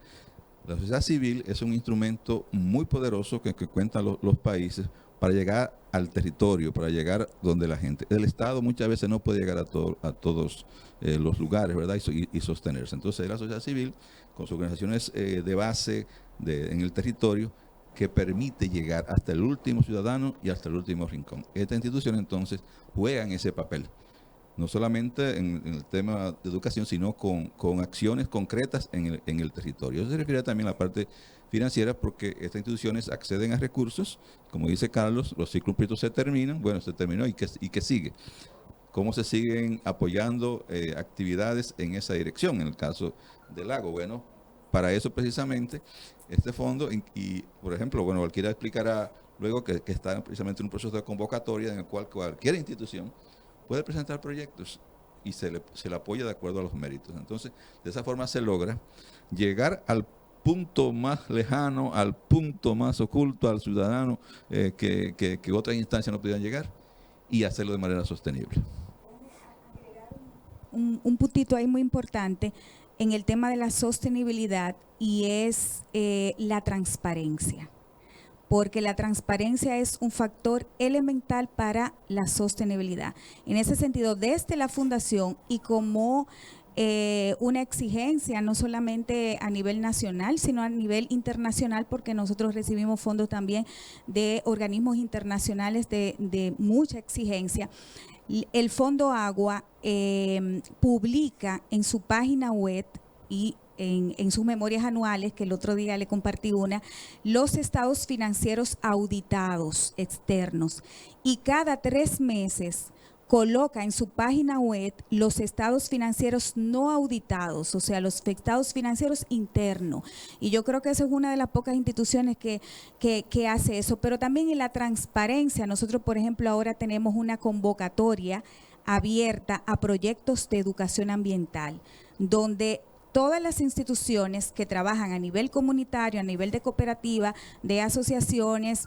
La sociedad civil es un instrumento muy poderoso que cuentan los países para llegar al territorio, para llegar donde la gente. El Estado muchas veces no puede llegar a todos los lugares, ¿verdad? Y sostenerse. Entonces, la sociedad civil, con sus organizaciones de base en el territorio, que permite llegar hasta el último ciudadano y hasta el último rincón. Esta institución, entonces, juega en ese papel. No solamente en el tema de educación, sino con acciones concretas en el territorio. Eso se refiere también a la parte financiera, porque estas instituciones acceden a recursos, como dice Carlos, los ciclos proyectos se terminan, bueno, se terminó, ¿y qué sigue? ¿Cómo se siguen apoyando actividades en esa dirección? En el caso del lago, bueno, para eso precisamente este fondo, y por ejemplo, bueno, cualquiera explicará luego que está precisamente en un proceso de convocatoria en el cual cualquier institución puede presentar proyectos y se le apoya de acuerdo a los méritos. Entonces, de esa forma se logra llegar al punto más lejano, al punto más oculto, al ciudadano que otras instancias no podían llegar, y hacerlo de manera sostenible. Un puntito ahí muy importante en el tema de la sostenibilidad, y es la transparencia. Porque la transparencia es un factor elemental para la sostenibilidad. En ese sentido, desde la fundación y como una exigencia, no solamente a nivel nacional, sino a nivel internacional, porque nosotros recibimos fondos también de organismos internacionales de mucha exigencia. El Fondo Agua publica en su página web y en sus memorias anuales, que el otro día le compartí una, los estados financieros auditados externos, y cada 3 meses coloca en su página web los estados financieros no auditados, o sea, los estados financieros internos. Y yo creo que esa es una de las pocas instituciones que hace eso. Pero también en la transparencia, nosotros, por ejemplo, ahora tenemos una convocatoria abierta a proyectos de educación ambiental, donde todas las instituciones que trabajan a nivel comunitario, a nivel de cooperativa, de asociaciones,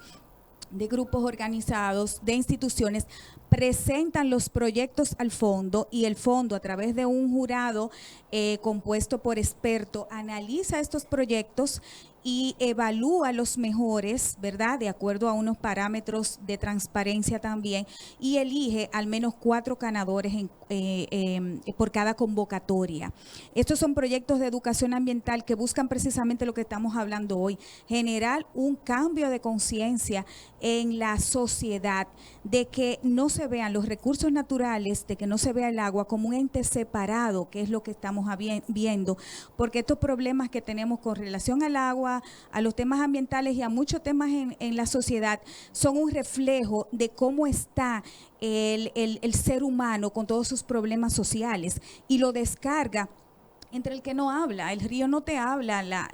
de grupos organizados, de instituciones, presentan los proyectos al fondo, y el fondo, a través de un jurado compuesto por expertos, analiza estos proyectos y evalúa los mejores, ¿verdad?, de acuerdo a unos parámetros de transparencia también, y elige al menos 4 ganadores por cada convocatoria. Estos son proyectos de educación ambiental que buscan precisamente lo que estamos hablando hoy, generar un cambio de conciencia en la sociedad, de que no se vean los recursos naturales, de que no se vea el agua como un ente separado, que es lo que estamos viendo, porque estos problemas que tenemos con relación al agua, a los temas ambientales y a muchos temas en la sociedad son un reflejo de cómo está el ser humano con todos sus problemas sociales, y lo descarga entre el que no habla. El río no te habla,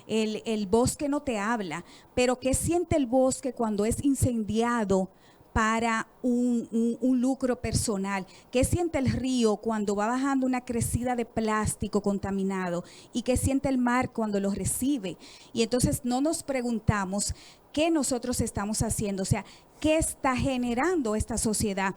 el bosque no te habla, pero ¿qué siente el bosque cuando es incendiado para un lucro personal. ¿Qué siente el río cuando va bajando una crecida de plástico contaminado? ¿Y qué siente el mar cuando lo recibe? Y entonces no nos preguntamos qué nosotros estamos haciendo, o sea, qué está generando esta sociedad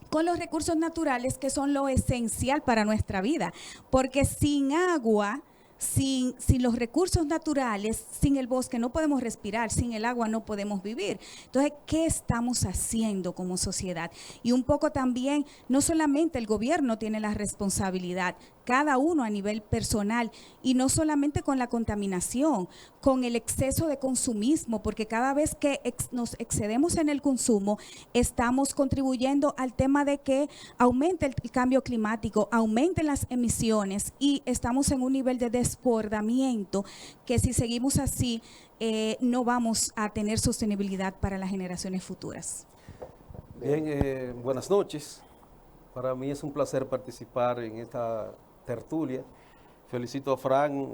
con los recursos naturales, que son lo esencial para nuestra vida, porque sin agua, sin los recursos naturales, sin el bosque no podemos respirar, sin el agua no podemos vivir. Entonces, ¿qué estamos haciendo como sociedad? Y un poco también, no solamente el gobierno tiene la responsabilidad, cada uno a nivel personal, y no solamente con la contaminación, con el exceso de consumismo, porque cada vez que nos excedemos en el consumo, estamos contribuyendo al tema de que aumente el cambio climático, aumenten las emisiones, y estamos en un nivel de desbordamiento que si seguimos así, no vamos a tener sostenibilidad para las generaciones futuras. Bien, buenas noches. Para mí es un placer participar en esta tertulia. Felicito a Fran,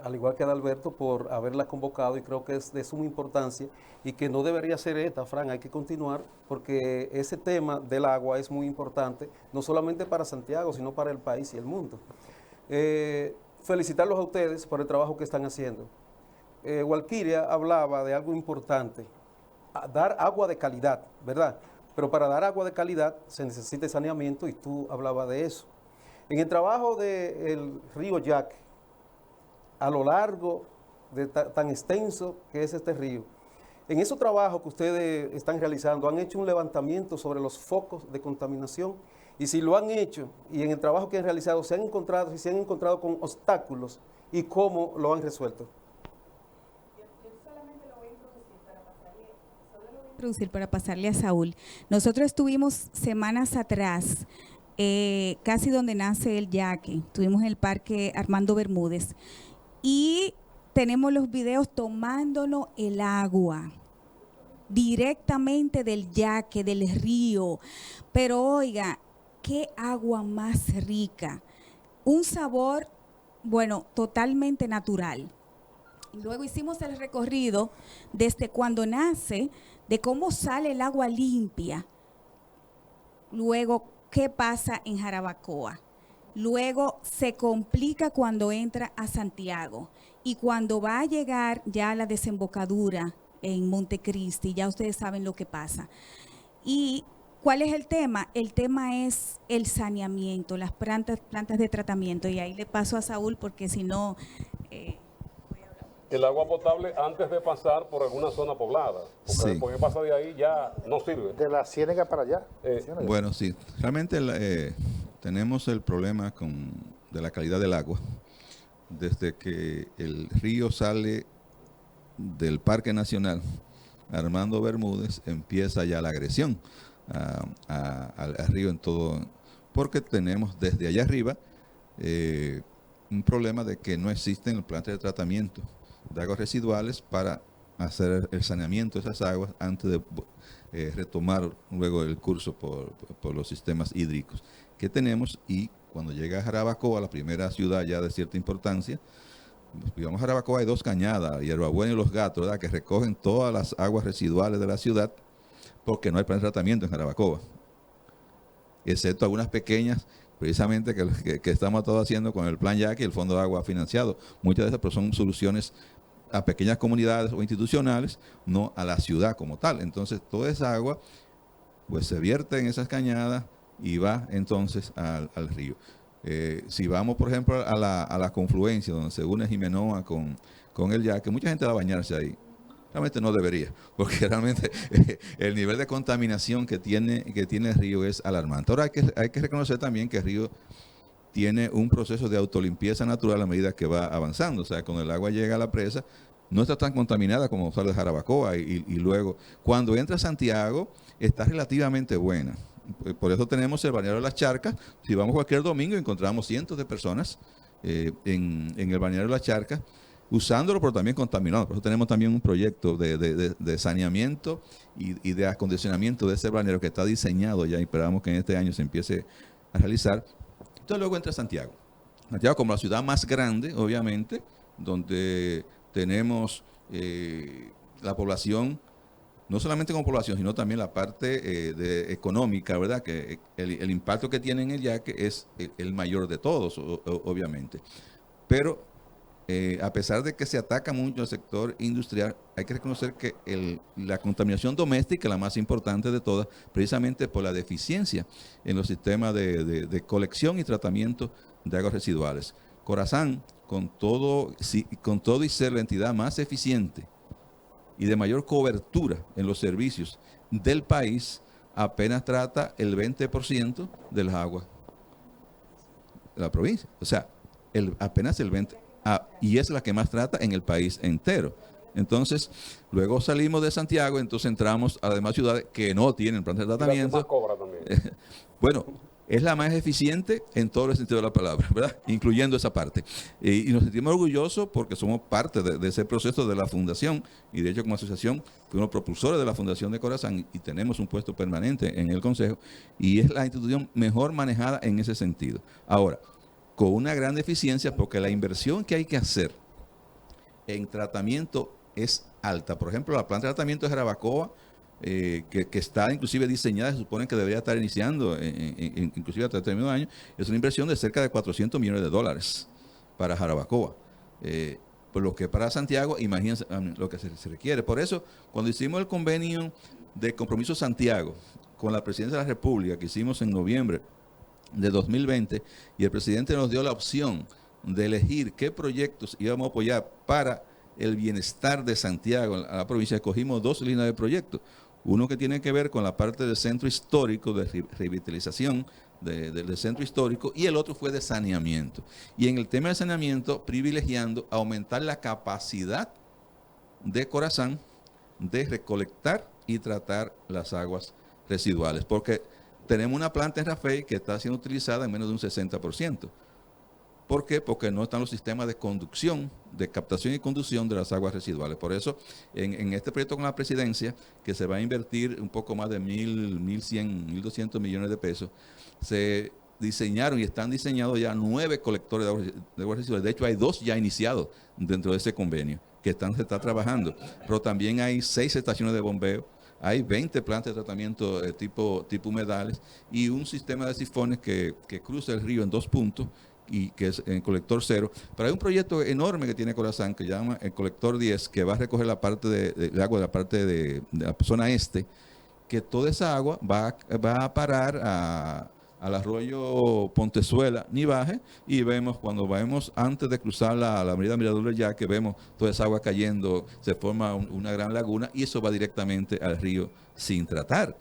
al igual que a Adalberto, por haberla convocado, y creo que es de suma importancia y que no debería ser esta, Fran, hay que continuar, porque ese tema del agua es muy importante, no solamente para Santiago, sino para el país y el mundo. Felicitarlos a ustedes por el trabajo que están haciendo. Walkiria hablaba de algo importante, dar agua de calidad, ¿verdad? Pero para dar agua de calidad se necesita saneamiento, y tú hablabas de eso. En el trabajo del río Yaque, a lo largo de tan extenso que es este río, en esos trabajos que ustedes están realizando, ¿han hecho un levantamiento sobre los focos de contaminación? Y si lo han hecho, y en el trabajo que han realizado, ¿se han encontrado con obstáculos, y cómo lo han resuelto? Introducir para pasarle a Saúl. Nosotros estuvimos semanas atrás, casi donde nace el Yaque, estuvimos en el Parque Armando Bermúdez, y tenemos los videos tomándonos el agua directamente del Yaque, del río. Pero oiga, qué agua más rica, un sabor, bueno, totalmente natural. Luego hicimos el recorrido desde cuando nace, de cómo sale el agua limpia. Luego, qué pasa en Jarabacoa. Luego se complica cuando entra a Santiago. Y cuando va a llegar ya a la desembocadura en Montecristi, ya ustedes saben lo que pasa. ¿Y cuál es el tema? El tema es el saneamiento, las plantas de tratamiento. Y ahí le paso a Saúl, porque si no... El agua potable antes de pasar por alguna zona poblada, porque pasa de ahí ya no sirve. De la Ciénega para allá. Bueno, sí, realmente tenemos el problema de la calidad del agua. Desde que el río sale del Parque Nacional Armando Bermúdez, empieza ya la agresión al río en todo, porque tenemos desde allá arriba un problema de que no existen plantas de tratamiento de aguas residuales para hacer el saneamiento de esas aguas antes de retomar luego el curso por los sistemas hídricos que tenemos. Y cuando llega a Jarabacoa, la primera ciudad ya de cierta importancia, digamos, Jarabacoa hay dos cañadas, Hierbabuena y Los Gatos, ¿verdad?, que recogen todas las aguas residuales de la ciudad, porque no hay plan de tratamiento en Jarabacoa, excepto algunas pequeñas, precisamente que estamos todos haciendo con el Plan Yaque y el Fondo de Agua financiado. Muchas de esas pero son soluciones a pequeñas comunidades o institucionales, no a la ciudad como tal. Entonces, toda esa agua pues se vierte en esas cañadas y va entonces al río. Si vamos, por ejemplo, a la confluencia donde se une Jimenoa con el Yaque, mucha gente va a bañarse ahí. Realmente no debería, porque realmente el nivel de contaminación que tiene el río es alarmante. Ahora hay que reconocer también que el río tiene un proceso de autolimpieza natural a medida que va avanzando. O sea, cuando el agua llega a la presa, no está tan contaminada como sale de Jarabacoa, y luego cuando entra a Santiago está relativamente buena. Por eso tenemos el balneario de las Charcas. Si vamos cualquier domingo encontramos cientos de personas en el balneario de las Charcas, usándolo, pero también contaminado. Por eso tenemos también un proyecto de saneamiento y de acondicionamiento de ese balneario que está diseñado ya, y esperamos que en este año se empiece a realizar. Entonces luego entra Santiago. Santiago como la ciudad más grande, obviamente, donde tenemos la población no solamente como población, sino también la parte económica, ¿verdad? Que el impacto que tiene en el yaque es el mayor de todos, obviamente. Pero a pesar de que se ataca mucho el sector industrial, hay que reconocer que la contaminación doméstica es la más importante de todas, precisamente por la deficiencia en los sistemas de colección y tratamiento de aguas residuales. Corazán, con todo y ser la entidad más eficiente y de mayor cobertura en los servicios del país, apenas trata el 20% de las aguas de la provincia. O sea, apenas el 20%. Y es la que más trata en el país entero. Entonces, luego salimos de Santiago, entonces entramos a las demás ciudades que no tienen plan de tratamiento. Y la que más cobra también. Bueno, es la más eficiente en todo el sentido de la palabra, ¿verdad? Incluyendo esa parte. Y nos sentimos orgullosos porque somos parte de ese proceso de la fundación, y de hecho como asociación fuimos propulsores de la Fundación de Corazán y tenemos un puesto permanente en el Consejo, y es la institución mejor manejada en ese sentido. Ahora, con una gran eficiencia, porque la inversión que hay que hacer en tratamiento es alta. Por ejemplo, la planta de tratamiento de Jarabacoa, que está inclusive diseñada, se supone que debería estar iniciando inclusive hasta el término de año, es una inversión de cerca de $400 millones para Jarabacoa. Por lo que para Santiago, imagínense lo que se requiere. Por eso, cuando hicimos el convenio de Compromiso Santiago con la Presidencia de la República, que hicimos en noviembre de 2020, y el presidente nos dio la opción de elegir qué proyectos íbamos a apoyar para el bienestar de Santiago, a la provincia, escogimos 2 líneas de proyectos. Uno que tiene que ver con la parte del centro histórico, de revitalización del centro histórico, y el otro fue de saneamiento. Y en el tema de saneamiento, privilegiando aumentar la capacidad de Corazán de recolectar y tratar las aguas residuales, porque tenemos una planta en Rafey que está siendo utilizada en menos de un 60%. ¿Por qué? Porque no están los sistemas de conducción, de captación y conducción de las aguas residuales. Por eso, en este proyecto con la presidencia, que se va a invertir un poco más de 1.100, 1.200 millones de pesos, se diseñaron y están diseñados ya 9 colectores de aguas residuales. De hecho, hay 2 ya iniciados dentro de ese convenio, que se está trabajando. Pero también hay 6 estaciones de bombeo. Hay 20 plantas de tratamiento tipo humedales y un sistema de sifones que cruza el río en 2 puntos y que es en colector 0. Pero hay un proyecto enorme que tiene Corazán que se llama el colector 10, que va a recoger la parte de agua de la parte de la zona este, que toda esa agua va a parar al arroyo Pontezuela, Nivaje, y cuando vemos antes de cruzar la avenida Mirador del Yaque, vemos toda esa agua cayendo, se forma una gran laguna y eso va directamente al río sin tratar.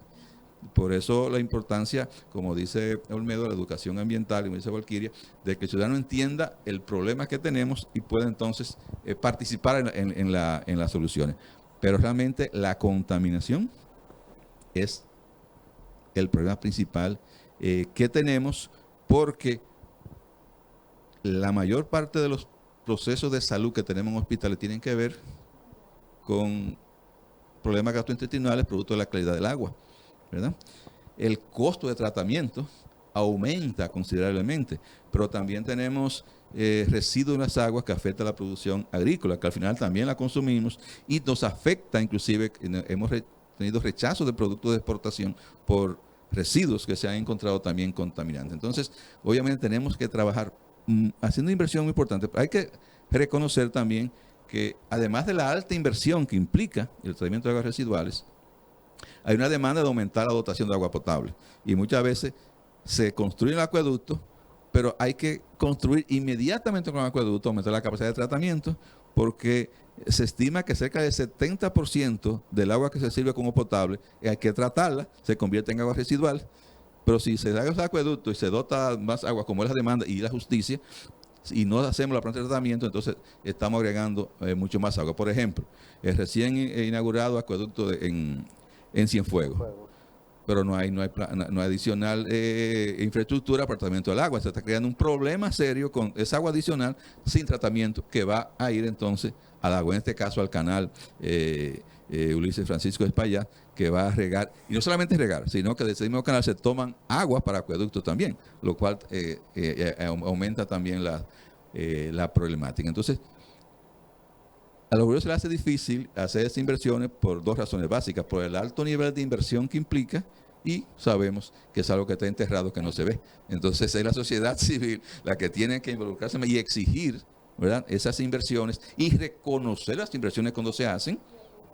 Por eso la importancia, como dice Olmedo, de la educación ambiental, y como dice Valquiria, de que el ciudadano entienda el problema que tenemos y pueda entonces participar en las soluciones. Pero realmente la contaminación es el problema principal que tenemos, porque la mayor parte de los procesos de salud que tenemos en hospitales tienen que ver con problemas gastrointestinales producto de la calidad del agua, ¿verdad? El costo de tratamiento aumenta considerablemente, pero también tenemos residuos en las aguas que afectan a la producción agrícola, que al final también la consumimos y nos afecta, inclusive hemos tenido rechazo de productos de exportación por residuos que se han encontrado también contaminantes. Entonces, obviamente tenemos que trabajar haciendo inversión muy importante. Hay que reconocer también que además de la alta inversión que implica el tratamiento de aguas residuales, hay una demanda de aumentar la dotación de agua potable. Y muchas veces se construye el acueducto, pero hay que construir inmediatamente con el acueducto, aumentar la capacidad de tratamiento, porque se estima que cerca del 70% del agua que se sirve como potable hay que tratarla, se convierte en agua residual, pero si se hace el acueducto y se dota más agua como es la demanda y la justicia, y no hacemos la planta de tratamiento, entonces estamos agregando mucho más agua. Por ejemplo, el recién inaugurado acueducto en Cienfuegos, pero no hay adicional infraestructura para tratamiento del agua. Se está creando un problema serio con esa agua adicional sin tratamiento que va a ir entonces al agua, en este caso al canal Ulises Francisco Espaillat, que va a regar, y no solamente regar, sino que de ese mismo canal se toman aguas para acueductos también, lo cual aumenta también la problemática. Entonces, A los gobiernos se les hace difícil hacer esas inversiones por dos razones básicas, por el alto nivel de inversión que implica y sabemos que es algo que está enterrado, que no se ve. Entonces es la sociedad civil la que tiene que involucrarse y exigir, ¿verdad?, esas inversiones y reconocer las inversiones cuando se hacen,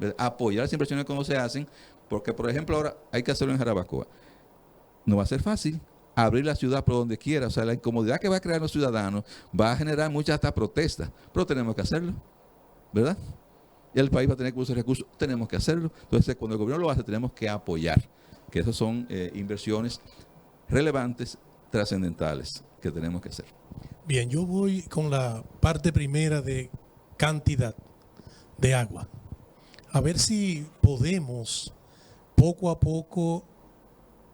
¿verdad?, apoyar las inversiones cuando se hacen, porque por ejemplo ahora hay que hacerlo en Jarabacoa. No va a ser fácil abrir la ciudad por donde quiera, o sea, la incomodidad que va a crear los ciudadanos va a generar muchas hasta protestas, pero tenemos que hacerlo, ¿verdad? Y el país va a tener que usar recursos, tenemos que hacerlo. Entonces, cuando el gobierno lo hace, tenemos que apoyar, que esas son inversiones relevantes, trascendentales, que tenemos que hacer. Bien, yo voy con la parte primera de cantidad de agua. A ver si podemos poco a poco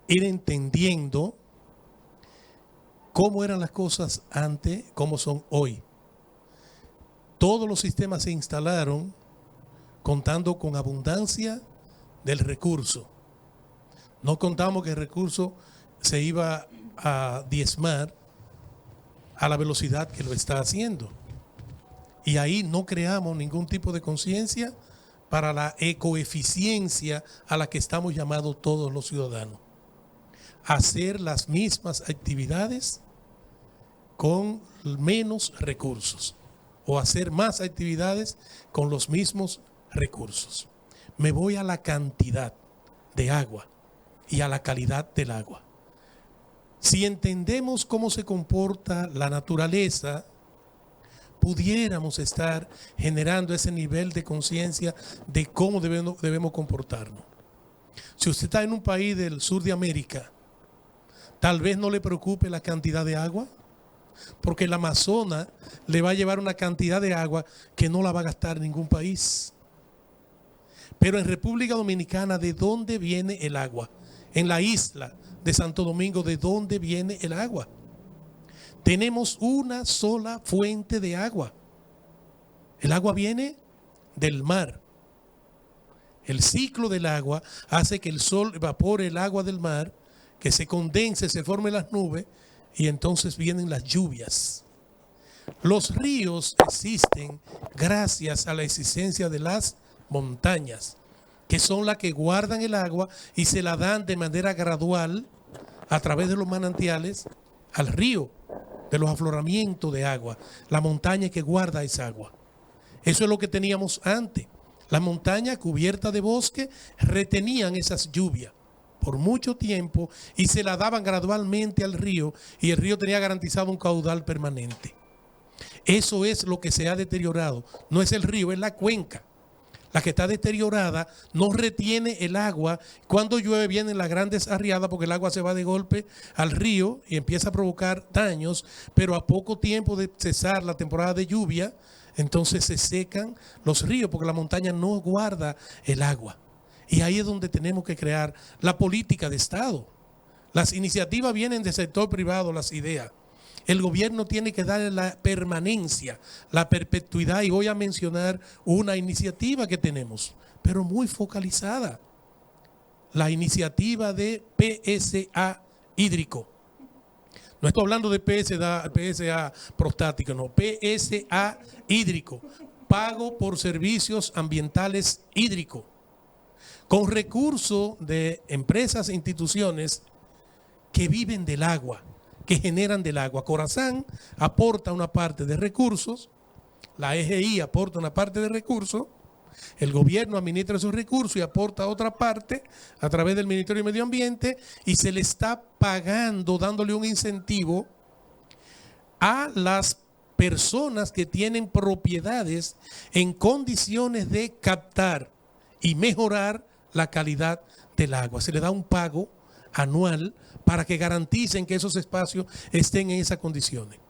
ir entendiendo cómo eran las cosas antes, cómo son hoy. Todos los sistemas se instalaron contando con abundancia del recurso. No contamos que el recurso se iba a diezmar a la velocidad que lo está haciendo. Y ahí no creamos ningún tipo de conciencia para la ecoeficiencia a la que estamos llamados todos los ciudadanos. Hacer las mismas actividades con menos recursos o hacer más actividades con los mismos recursos. Me voy a la cantidad de agua y a la calidad del agua. Si entendemos cómo se comporta la naturaleza, pudiéramos estar generando ese nivel de conciencia de cómo debemos comportarnos. Si usted está en un país del sur de América, tal vez no le preocupe la cantidad de agua, porque el Amazonas le va a llevar una cantidad de agua que no la va a gastar ningún país. Pero en República Dominicana, ¿de dónde viene el agua? En la isla de Santo Domingo, ¿de dónde viene el agua? Tenemos una sola fuente de agua. El agua viene del mar. El ciclo del agua hace que el sol evapore el agua del mar, que se condense, se formen las nubes y entonces vienen las lluvias. Los ríos existen gracias a la existencia de las montañas, que son las que guardan el agua y se la dan de manera gradual a través de los manantiales al río, de los afloramientos de agua. La montaña que guarda esa agua. Eso es lo que teníamos antes. Las montañas cubiertas de bosque retenían esas lluvias por mucho tiempo y se la daban gradualmente al río y el río tenía garantizado un caudal permanente. Eso es lo que se ha deteriorado. No es el río, es la cuenca. La que está deteriorada no retiene el agua. Cuando llueve vienen las grandes arriadas porque el agua se va de golpe al río y empieza a provocar daños, pero a poco tiempo de cesar la temporada de lluvia, entonces se secan los ríos porque la montaña no guarda el agua. Y ahí es donde tenemos que crear la política de Estado. Las iniciativas vienen del sector privado, las ideas. El gobierno tiene que darle la permanencia, la perpetuidad, y voy a mencionar una iniciativa que tenemos, pero muy focalizada. La iniciativa de PSA hídrico. No estoy hablando de PSA prostático, no, PSA hídrico. Pago por servicios ambientales hídricos. Con recursos de empresas e instituciones que viven del agua, que generan del agua. Corazán aporta una parte de recursos, la EGI aporta una parte de recursos, el gobierno administra esos recursos y aporta otra parte a través del Ministerio de Medio Ambiente y se le está pagando, dándole un incentivo a las personas que tienen propiedades en condiciones de captar y mejorar la calidad del agua. Se le da un pago anual para que garanticen que esos espacios estén en esas condiciones.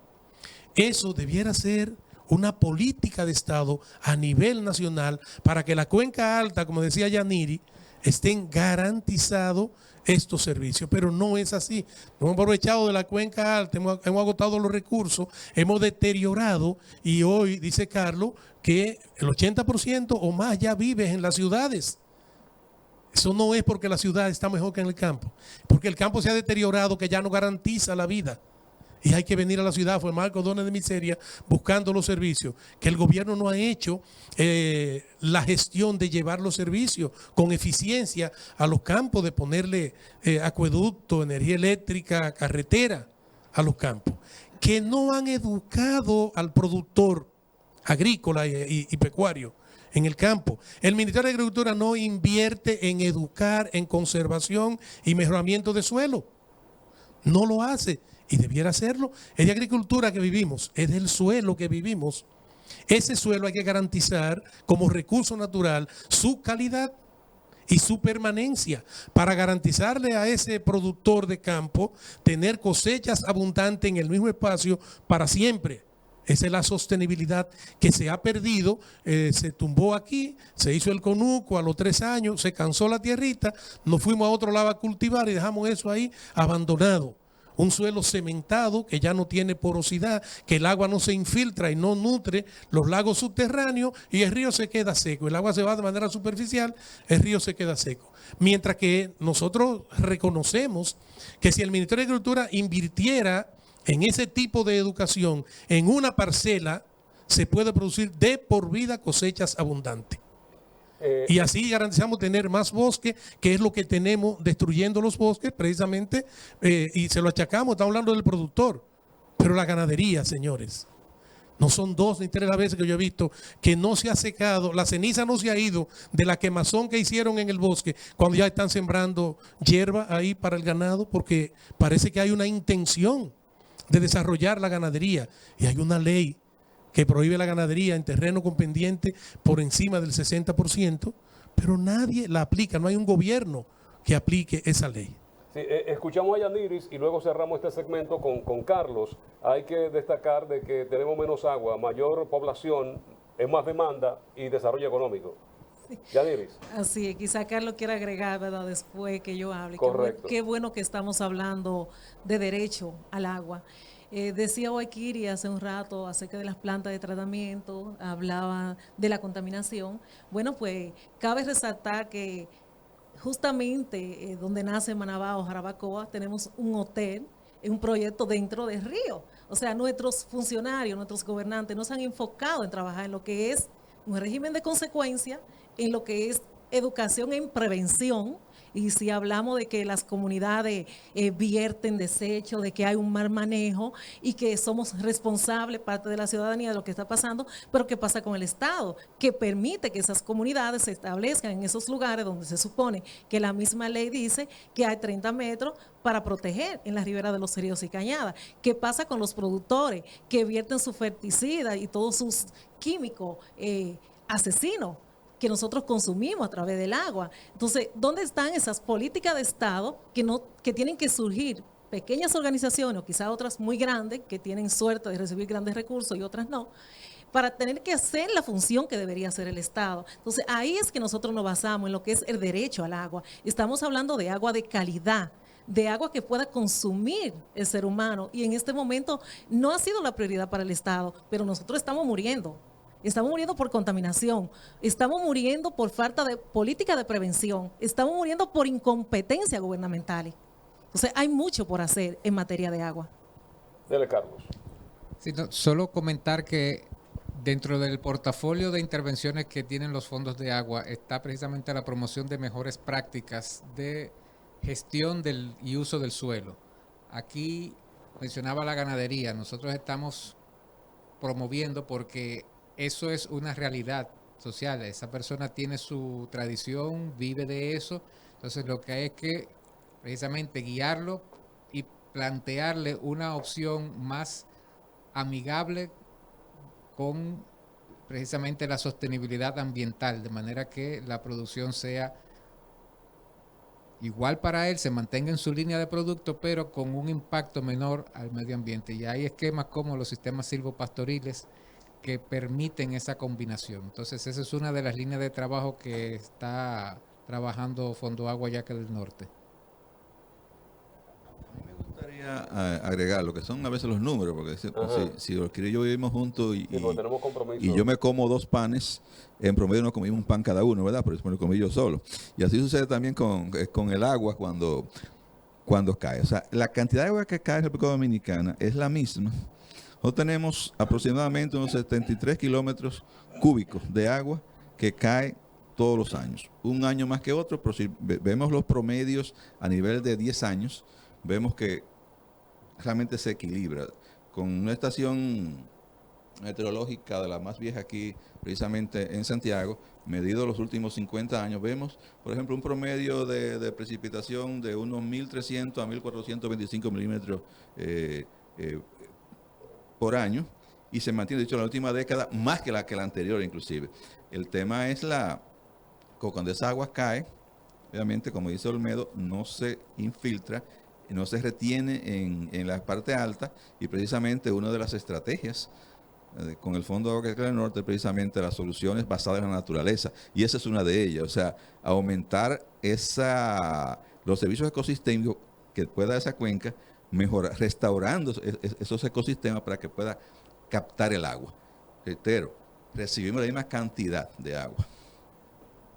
Eso debiera ser una política de Estado a nivel nacional para que la cuenca alta, como decía Yaniri, estén garantizados estos servicios, pero no es así. Nos hemos aprovechado de la cuenca alta, hemos agotado los recursos, hemos deteriorado y hoy, dice Carlos, que el 80% o más ya vive en las ciudades. Eso no es porque la ciudad está mejor que en el campo, porque el campo se ha deteriorado, que ya no garantiza la vida. y hay que venir a la ciudad a formar cordones de miseria buscando los servicios, que el gobierno no ha hecho la gestión de llevar los servicios con eficiencia a los campos, de ponerle acueducto, energía eléctrica, carretera a los campos, que no han educado al productor agrícola y pecuario en el campo. El Ministerio de Agricultura no invierte en educar, en conservación y mejoramiento de suelo. No lo hace y debiera hacerlo. Es de agricultura que vivimos, es del suelo que vivimos. Ese suelo hay que garantizar como recurso natural su calidad y su permanencia, para garantizarle a ese productor de campo tener cosechas abundantes en el mismo espacio para siempre. Esa es la sostenibilidad que se ha perdido. Se tumbó aquí, se hizo el conuco, a los 3 años se cansó la tierrita, nos fuimos a otro lado a cultivar y dejamos eso ahí abandonado. Un suelo cementado que ya no tiene porosidad, que el agua no se infiltra y no nutre los lagos subterráneos, y el río se queda seco. El agua se va de manera superficial, el río se queda seco. Mientras que nosotros reconocemos que si el Ministerio de Agricultura invirtiera en ese tipo de educación, en una parcela, se puede producir de por vida cosechas abundantes. Y así garantizamos tener más bosque, que es lo que tenemos destruyendo los bosques precisamente, y se lo achacamos, estamos hablando del productor. Pero la ganadería, señores, no son 2 ni 3 las veces que yo he visto que no se ha secado, la ceniza no se ha ido de la quemazón que hicieron en el bosque, cuando ya están sembrando hierba ahí para el ganado, porque parece que hay una intención de desarrollar la ganadería, y hay una ley que prohíbe la ganadería en terreno con pendiente por encima del 60%, pero nadie la aplica, no hay un gobierno que aplique esa ley. Sí, escuchamos a Yaniris y luego cerramos este segmento con Carlos. Hay que destacar de que tenemos menos agua, mayor población, es más demanda y desarrollo económico. Yaniris. Así es, quizá Carlos quiera agregar, ¿verdad?, después que yo hable. Correcto. Qué bueno que estamos hablando de derecho al agua. Decía Guaikiri hace un rato acerca de las plantas de tratamiento, hablaba de la contaminación. Bueno, pues cabe resaltar que justamente donde nace Manabao, Jarabacoa, tenemos un hotel, un proyecto dentro del río. O sea, nuestros funcionarios, nuestros gobernantes no se han enfocado en trabajar en lo que es un régimen de consecuencia, en lo que es educación en prevención. Y si hablamos de que las comunidades vierten desechos, de que hay un mal manejo y que somos responsables, parte de la ciudadanía, de lo que está pasando, pero ¿qué pasa con el Estado? Que permite que esas comunidades se establezcan en esos lugares donde se supone que la misma ley dice que hay 30 metros para proteger en la ribera de los ríos y cañadas. ¿Qué pasa con los productores que vierten su festicida y todos sus químicos asesinos que nosotros consumimos a través del agua? Entonces, ¿dónde están esas políticas de Estado que tienen que surgir? Pequeñas organizaciones, o quizá otras muy grandes, que tienen suerte de recibir grandes recursos y otras no, para tener que hacer la función que debería hacer el Estado. Entonces, ahí es que nosotros nos basamos en lo que es el derecho al agua. Estamos hablando de agua de calidad, de agua que pueda consumir el ser humano, y en este momento no ha sido la prioridad para el Estado, pero nosotros estamos muriendo. Estamos muriendo por contaminación, estamos muriendo por falta de política de prevención, estamos muriendo por incompetencia gubernamental. Entonces hay mucho por hacer en materia de agua. Dele, Carlos. Sí, no, solo comentar que dentro del portafolio de intervenciones que tienen los fondos de agua está precisamente la promoción de mejores prácticas de gestión y uso del suelo. Aquí mencionaba la ganadería, nosotros estamos promoviendo porque eso es una realidad social. Esa persona tiene su tradición, vive de eso. Entonces lo que hay es que precisamente guiarlo y plantearle una opción más amigable con precisamente la sostenibilidad ambiental, de manera que la producción sea igual para él, se mantenga en su línea de producto, pero con un impacto menor al medio ambiente. Y hay esquemas como los sistemas silvopastoriles que permiten esa combinación. Entonces esa es una de las líneas de trabajo que está trabajando Fondo Agua Yaque del Norte. Me gustaría agregar lo que son a veces los números, porque si Guaikiri y yo vivimos juntos y tenemos compromiso, y yo me como 2 panes, en promedio nos comimos un pan cada uno, ¿verdad? Por eso me lo comí yo solo. Y así sucede también con el agua, cuando cuando cae. O sea, la cantidad de agua que cae en República Dominicana es la misma. Nosotros tenemos aproximadamente unos 73 kilómetros cúbicos de agua que cae todos los años. Un año más que otro, pero si vemos los promedios a nivel de 10 años, vemos que realmente se equilibra. Con una estación meteorológica de la más vieja aquí, precisamente en Santiago, medido los últimos 50 años, vemos, por ejemplo, un promedio de precipitación de unos 1.300 a 1.425 milímetros por año, y se mantiene, de hecho, en la última década, más que la anterior inclusive. El tema es cuando esa agua cae, obviamente, como dice Olmedo, no se infiltra, no se retiene en la parte alta, y precisamente una de las estrategias con el Fondo de Agua del Norte, precisamente las soluciones basadas en la naturaleza, y esa es una de ellas, o sea, aumentar los servicios ecosistémicos que pueda esa cuenca, mejorar, restaurando esos ecosistemas para que pueda captar el agua. Reitero, recibimos la misma cantidad de agua,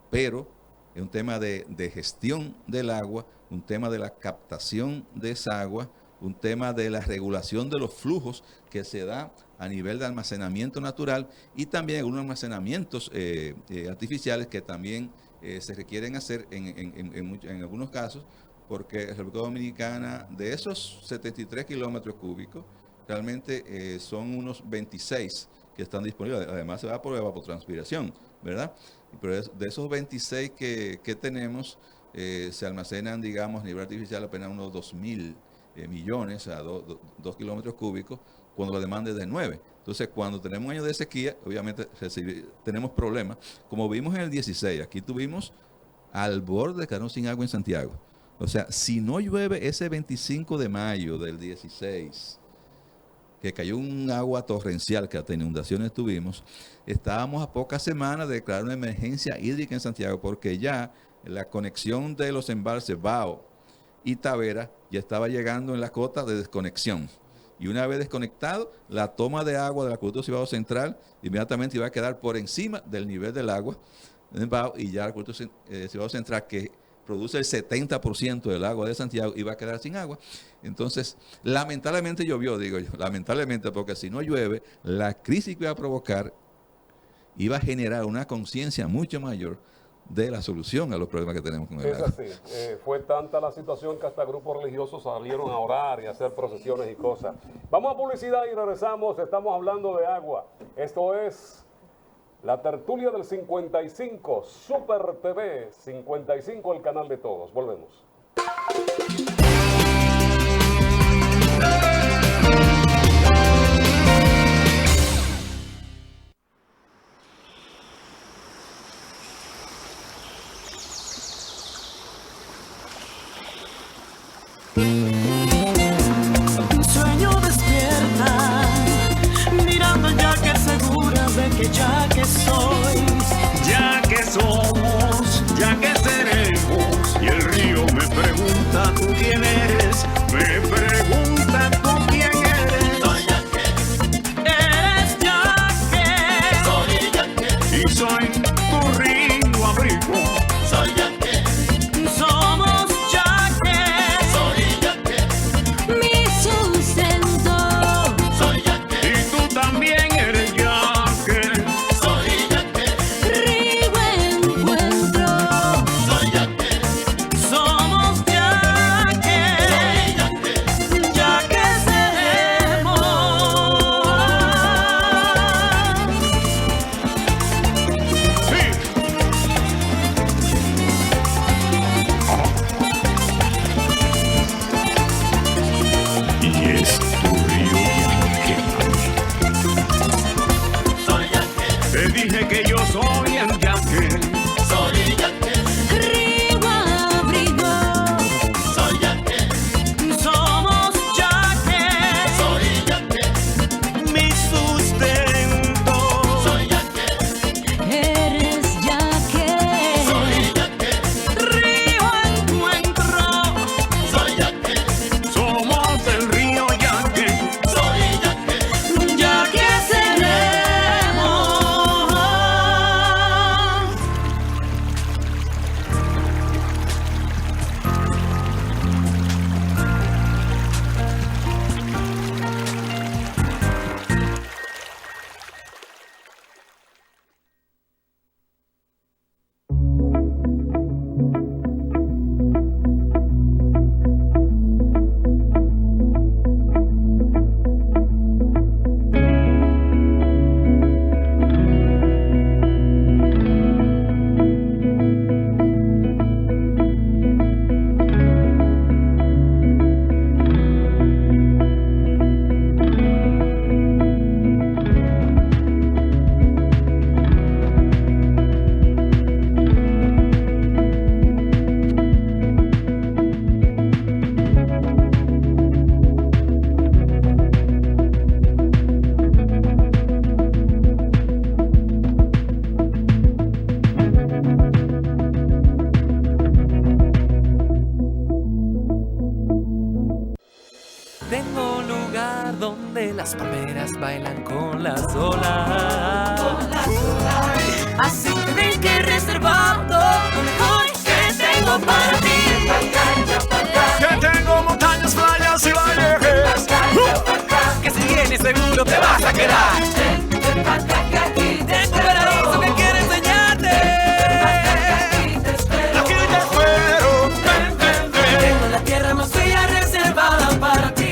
pero es un tema de gestión del agua, un tema de la captación de esa agua, un tema de la regulación de los flujos que se da a nivel de almacenamiento natural, y también algunos almacenamientos artificiales que también se requieren hacer en algunos casos, porque la República Dominicana, de esos 73 kilómetros cúbicos, realmente son unos 26 que están disponibles. Además se va por evapotranspiración, ¿verdad? Pero de esos 26 que tenemos, se almacenan, digamos, a nivel artificial apenas unos 2.000 millones, o sea, 2 kilómetros cúbicos, cuando la demanda es de 9. Entonces, cuando tenemos un año de sequía, obviamente tenemos problemas. Como vimos en el 16, aquí tuvimos al borde, quedaron sin agua en Santiago. O sea, si no llueve ese 25 de mayo del 16, que cayó un agua torrencial, que hasta inundaciones tuvimos, estábamos a pocas semanas de declarar una emergencia hídrica en Santiago, porque ya la conexión de los embalses Bao y Tavera ya estaba llegando en la cota de desconexión. Y una vez desconectado, la toma de agua del acueducto Cibao Central inmediatamente iba a quedar por encima del nivel del agua en Bao, y ya el acueducto Cibao Central, que produce el 70% del agua de Santiago, iba a quedar sin agua. Entonces, lamentablemente llovió, digo yo, lamentablemente, porque si no llueve, la crisis que iba a provocar iba a generar una conciencia mucho mayor de la solución a los problemas que tenemos con el agua. Es así, fue tanta la situación que hasta grupos religiosos salieron a orar y a hacer procesiones y cosas. Vamos a publicidad y regresamos, estamos hablando de agua. Esto es la tertulia del 55, Super TV 55, el canal de todos. Volvemos. Sueño despierta, mirando ya que segura de que ya que soy, ya que somos, ya que seremos. Y el río me pregunta tú quién eres, me pregunta tú quién eres. Soy Yaque, eres Yaque, soy Yaque, y soy tu río abrigo. Soy Yaque, somos Yaque, soy Yaque, mi sustento. Soy Yaque, y tú también eres Yaque. Soy Yaque, río encuentro. Soy Yaque, somos Yaque. Soy Yaque, Yaque seremos. Y es tu río Yaque. Soy Yaque, te dije que yo soy el Yaque. Soy Yaque, río abrigo. Soy Yaque, somos Yaque. Soy Yaque, mi sustento. Soy Yaque, eres Yaque. Soy Yaque, río encuentro. Soy Yaque, somos el río Yaque. Soy Yaque, Yaque seremos. bailan con las olas. Así que ven que he reservado lo mejor que tengo para ti. Que tengo montañas, playas y valles. Que si vienes seguro te vas a quedar. Tengo un paraíso que quiero enseñarte. Aquí te espero. Tengo la tierra más bella reservada para ti.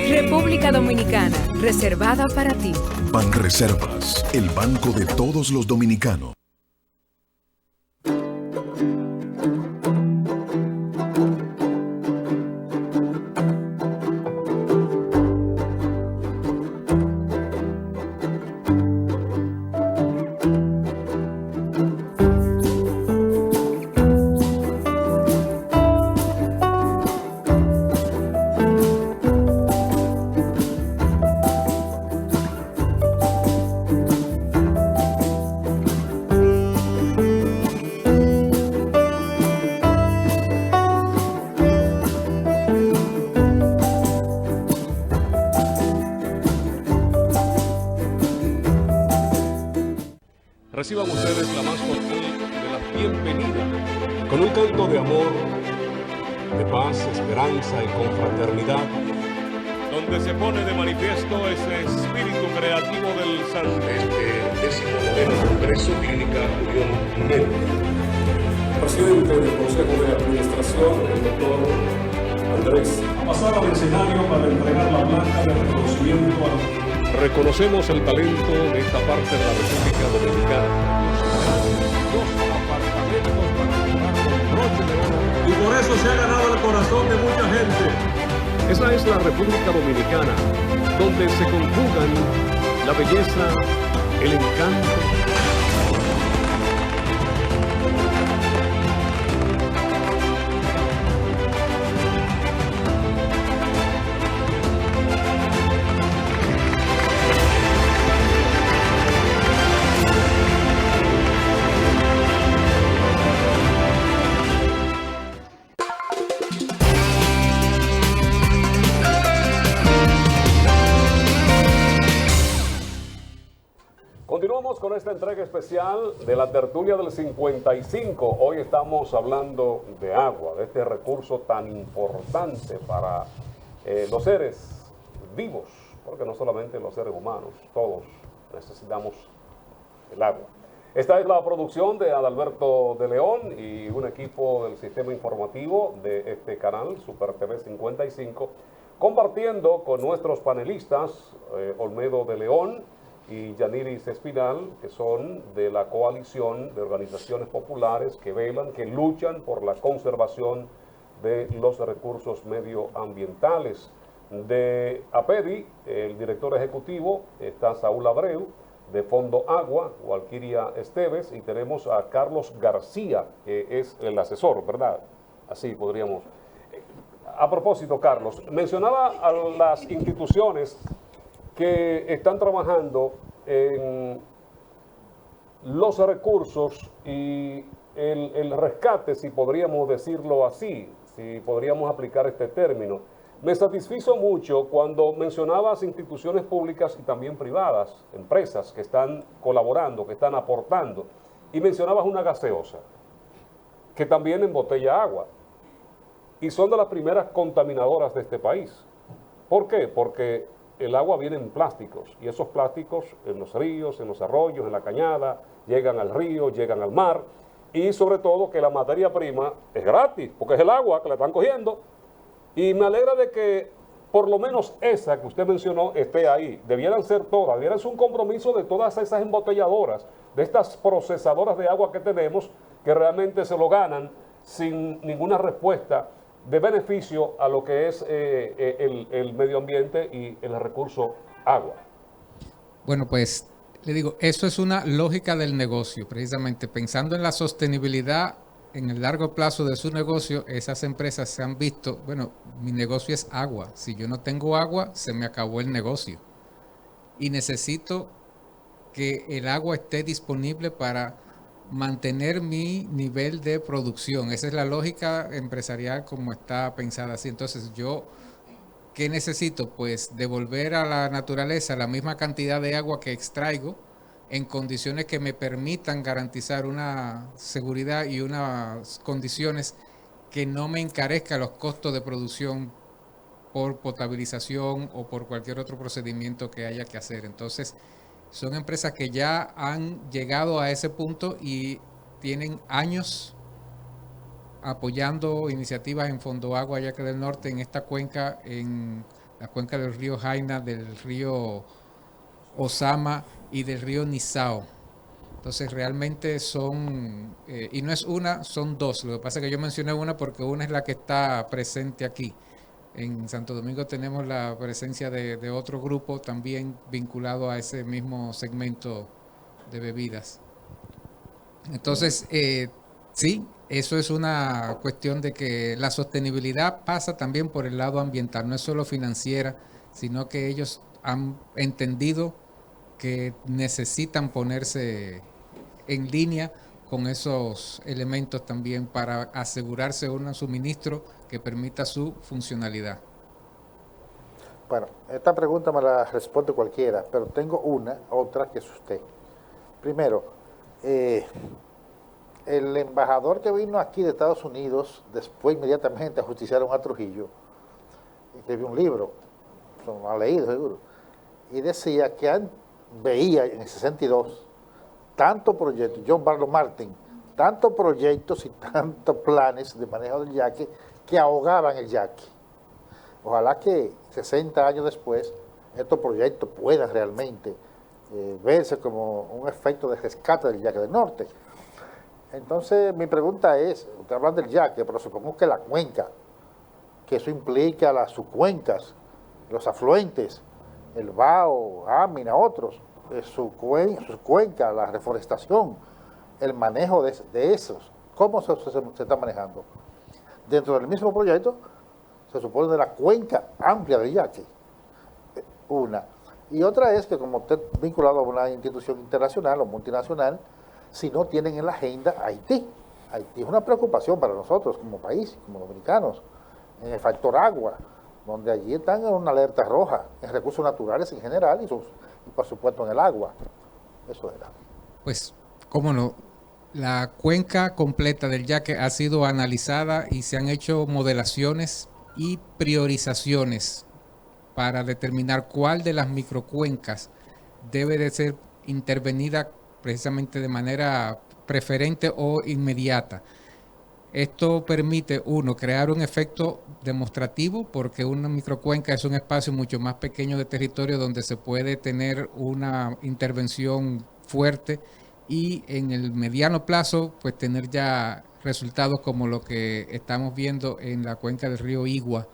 República Dominicana, reservada para ti. Banreservas, el banco de todos los dominicanos. Reciban ustedes la más cordial de las bienvenidas, con un canto de amor, de paz, esperanza y confraternidad, donde se pone de manifiesto ese espíritu creativo del XIX Congreso Clínica Julián Méndez. Presidente del Consejo de Administración, el doctor Andrés, a pasar al escenario para entregar la placa de reconocimiento a Reconocemos el talento de esta parte de la República Dominicana. Dos apartamentos para jugar con broche de oro. Y por eso se ha ganado el corazón de mucha gente. Esa es la República Dominicana, donde se conjugan la belleza, el encanto. Continuamos con esta entrega especial de la tertulia del 55. Hoy estamos hablando de agua, de este recurso tan importante para los seres vivos, porque no solamente los seres humanos, todos necesitamos el agua. Esta es la producción de Adalberto de León y un equipo del sistema informativo de este canal, Super TV 55, compartiendo con nuestros panelistas, Olmedo de León y Yaniris Espinal, que son de la coalición de organizaciones populares que velan, que luchan por la conservación de los recursos medioambientales. De APEDI, el director ejecutivo, está Saúl Abreu, de Fondo Agua, Walkiria Esteves, y tenemos a Carlos García, que es el asesor, ¿verdad? Así podríamos. A propósito, Carlos, mencionaba a las instituciones que están trabajando en los recursos y el rescate, si podríamos decirlo así, si podríamos aplicar este término. Me satisfizo mucho cuando mencionabas instituciones públicas y también privadas, empresas que están colaborando, que están aportando, y mencionabas una gaseosa, que también embotella agua, y son de las primeras contaminadoras de este país. ¿Por qué? Porque el agua viene en plásticos, y esos plásticos en los ríos, en los arroyos, en la cañada, llegan al río, llegan al mar, y sobre todo que la materia prima es gratis, porque es el agua que la están cogiendo. Y me alegra de que por lo menos esa que usted mencionó esté ahí. Debieran ser todas, debieran ser un compromiso de todas esas embotelladoras, de estas procesadoras de agua que tenemos, que realmente se lo ganan sin ninguna respuesta de beneficio a lo que es el medio ambiente y el recurso agua. Bueno, pues le digo, eso es una lógica del negocio, precisamente pensando en la sostenibilidad en el largo plazo de su negocio. Esas empresas se han visto, bueno, mi negocio es agua, si yo no tengo agua, se me acabó el negocio. Y necesito que el agua esté disponible para mantener mi nivel de producción. Esa es la lógica empresarial como está pensada así. Entonces yo ¿Qué necesito? Pues devolver a la naturaleza la misma cantidad de agua que extraigo en condiciones que me permitan garantizar una seguridad y unas condiciones que no me encarezca los costos de producción por potabilización o por cualquier otro procedimiento que haya que hacer. Entonces, son empresas que ya han llegado a ese punto y tienen años apoyando iniciativas en Fondo Agua Yaque del Norte en esta cuenca, en la cuenca del río Jaina, del río Osama y del río Nizao. Entonces realmente son, y no es una, son dos. Lo que pasa es que yo mencioné una porque una es la que está presente aquí. En Santo Domingo tenemos la presencia de otro grupo también vinculado a ese mismo segmento de bebidas. Entonces, sí, eso es una cuestión de que la sostenibilidad pasa también por el lado ambiental, no es solo financiera, sino que ellos han entendido que necesitan ponerse en línea con esos elementos también para asegurarse un suministro que permita su funcionalidad. Bueno, esta pregunta me la responde cualquiera, pero tengo otra que es usted. Primero, el embajador que vino aquí de Estados Unidos, después inmediatamente ajusticiaron a Trujillo, escribió un libro, lo ha leído seguro, y decía que veía en el 62 tantos proyectos, John Barlow Martin, tantos proyectos y tantos planes de manejo del yaque que ahogaban el yaque. Ojalá que 60 años después estos proyectos puedan realmente verse como un efecto de rescate del yaque del norte. Entonces mi pregunta es, usted habla del yaque, pero supongo que la cuenca, que eso implica las subcuencas, los afluentes, el Bao, Amina, otros, su cuenca, la reforestación, el manejo de esos, ¿cómo se está manejando? Dentro del mismo proyecto se supone de la cuenca amplia del yaque, una. Y otra es que como usted vinculado a una institución internacional o multinacional, si no tienen en la agenda Haití. Haití es una preocupación para nosotros como país, como dominicanos, en el factor agua, donde allí están en una alerta roja, en recursos naturales en general y por supuesto en el agua. Eso era. Pues, cómo no, la cuenca completa del yaque ha sido analizada y se han hecho modelaciones y priorizaciones para determinar cuál de las microcuencas debe de ser intervenida precisamente de manera preferente o inmediata. Esto permite, uno, crear un efecto demostrativo, porque una microcuenca es un espacio mucho más pequeño de territorio donde se puede tener una intervención fuerte y en el mediano plazo, pues tener ya resultados como lo que estamos viendo en la cuenca del río Igua,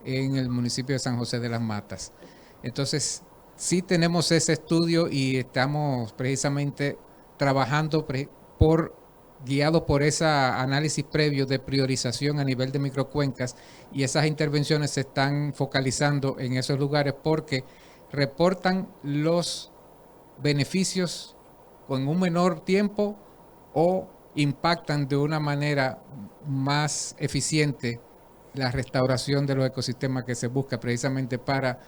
en el municipio de San José de las Matas. Entonces, sí tenemos ese estudio y estamos precisamente trabajando guiado por ese análisis previo de priorización a nivel de microcuencas, y esas intervenciones se están focalizando en esos lugares porque reportan los beneficios con un menor tiempo o impactan de una manera más eficiente la restauración de los ecosistemas que se busca precisamente para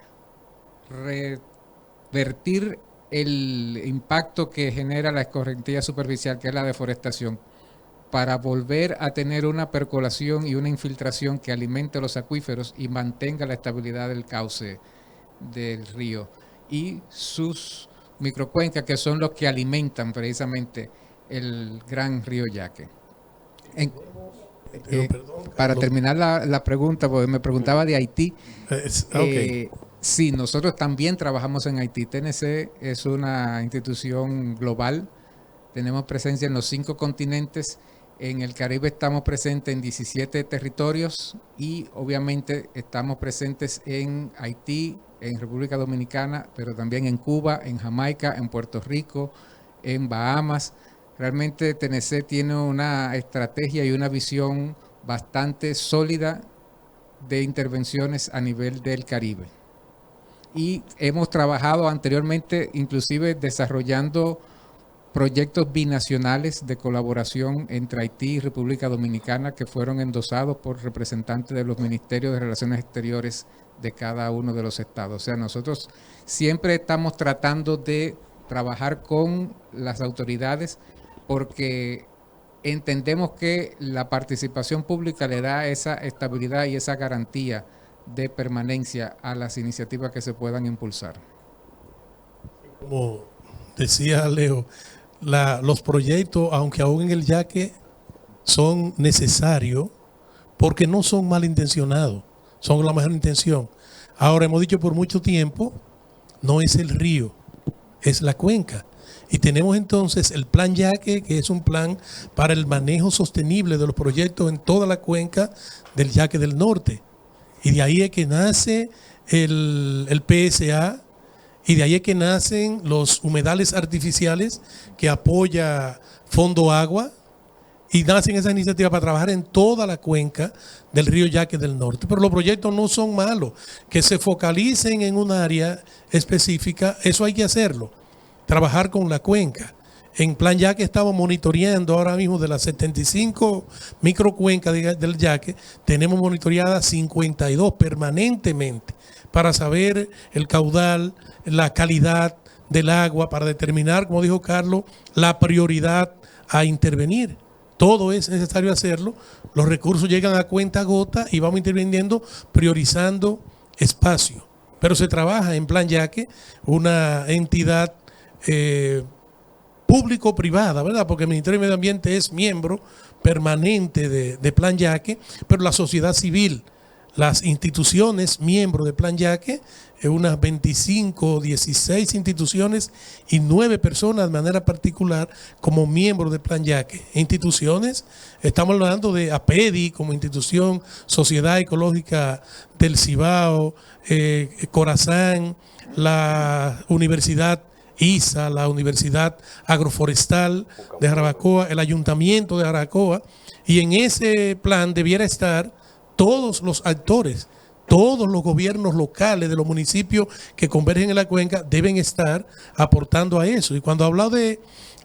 revertir el impacto que genera la escorrentía superficial, que es la deforestación, para volver a tener una percolación y una infiltración que alimente los acuíferos y mantenga la estabilidad del cauce del río y sus microcuencas, que son los que alimentan precisamente el gran río Yaque. Para terminar la pregunta, porque me preguntaba de Haití. Sí, nosotros también trabajamos en Haití. TNC es una institución global. Tenemos presencia en los 5 continentes. En el Caribe estamos presentes en 17 territorios y obviamente estamos presentes en Haití, en República Dominicana, pero también en Cuba, en Jamaica, en Puerto Rico, en Bahamas. Realmente TNC tiene una estrategia y una visión bastante sólida de intervenciones a nivel del Caribe. Y hemos trabajado anteriormente inclusive desarrollando proyectos binacionales de colaboración entre Haití y República Dominicana que fueron endosados por representantes de los Ministerios de Relaciones Exteriores de cada uno de los estados. O sea, nosotros siempre estamos tratando de trabajar con las autoridades porque entendemos que la participación pública le da esa estabilidad y esa garantía de permanencia a las iniciativas que se puedan impulsar. Como decía Leo, los proyectos, aunque aún en el yaque, son necesarios porque no son malintencionados, son con la mejor intención. Ahora, hemos dicho por mucho tiempo, no es el río, es la cuenca. Y tenemos entonces el plan Yaque, que es un plan para el manejo sostenible de los proyectos en toda la cuenca del Yaque del Norte. Y de ahí es que nace el PSA, y de ahí es que nacen los humedales artificiales que apoya Fondo Agua, y nacen esas iniciativas para trabajar en toda la cuenca del río Yaque del Norte. Pero los proyectos no son malos, que se focalicen en un área específica, eso hay que hacerlo, trabajar con la cuenca. En plan Yaque estamos monitoreando ahora mismo de las 75 microcuencas del Yaque, tenemos monitoreadas 52 permanentemente para saber el caudal, la calidad del agua, para determinar, como dijo Carlos, la prioridad a intervenir. Todo es necesario hacerlo, los recursos llegan a cuenta gota y vamos interviniendo, priorizando espacio. Pero se trabaja en plan Yaque, una entidad público-privada, ¿verdad? Porque el Ministerio de Medio Ambiente es miembro permanente de Plan Yaque, pero la sociedad civil, las instituciones miembros de Plan Yaque, unas 25 o 16 instituciones y 9 personas de manera particular como miembros de Plan Yaque. Instituciones, estamos hablando de APEDI como institución, Sociedad Ecológica del Cibao, Corazán, la Universidad ISA, la Universidad Agroforestal de Jarabacoa, el Ayuntamiento de Jarabacoa, y en ese plan debiera estar todos los actores, todos los gobiernos locales de los municipios que convergen en la cuenca deben estar aportando a eso. Y cuando hablo de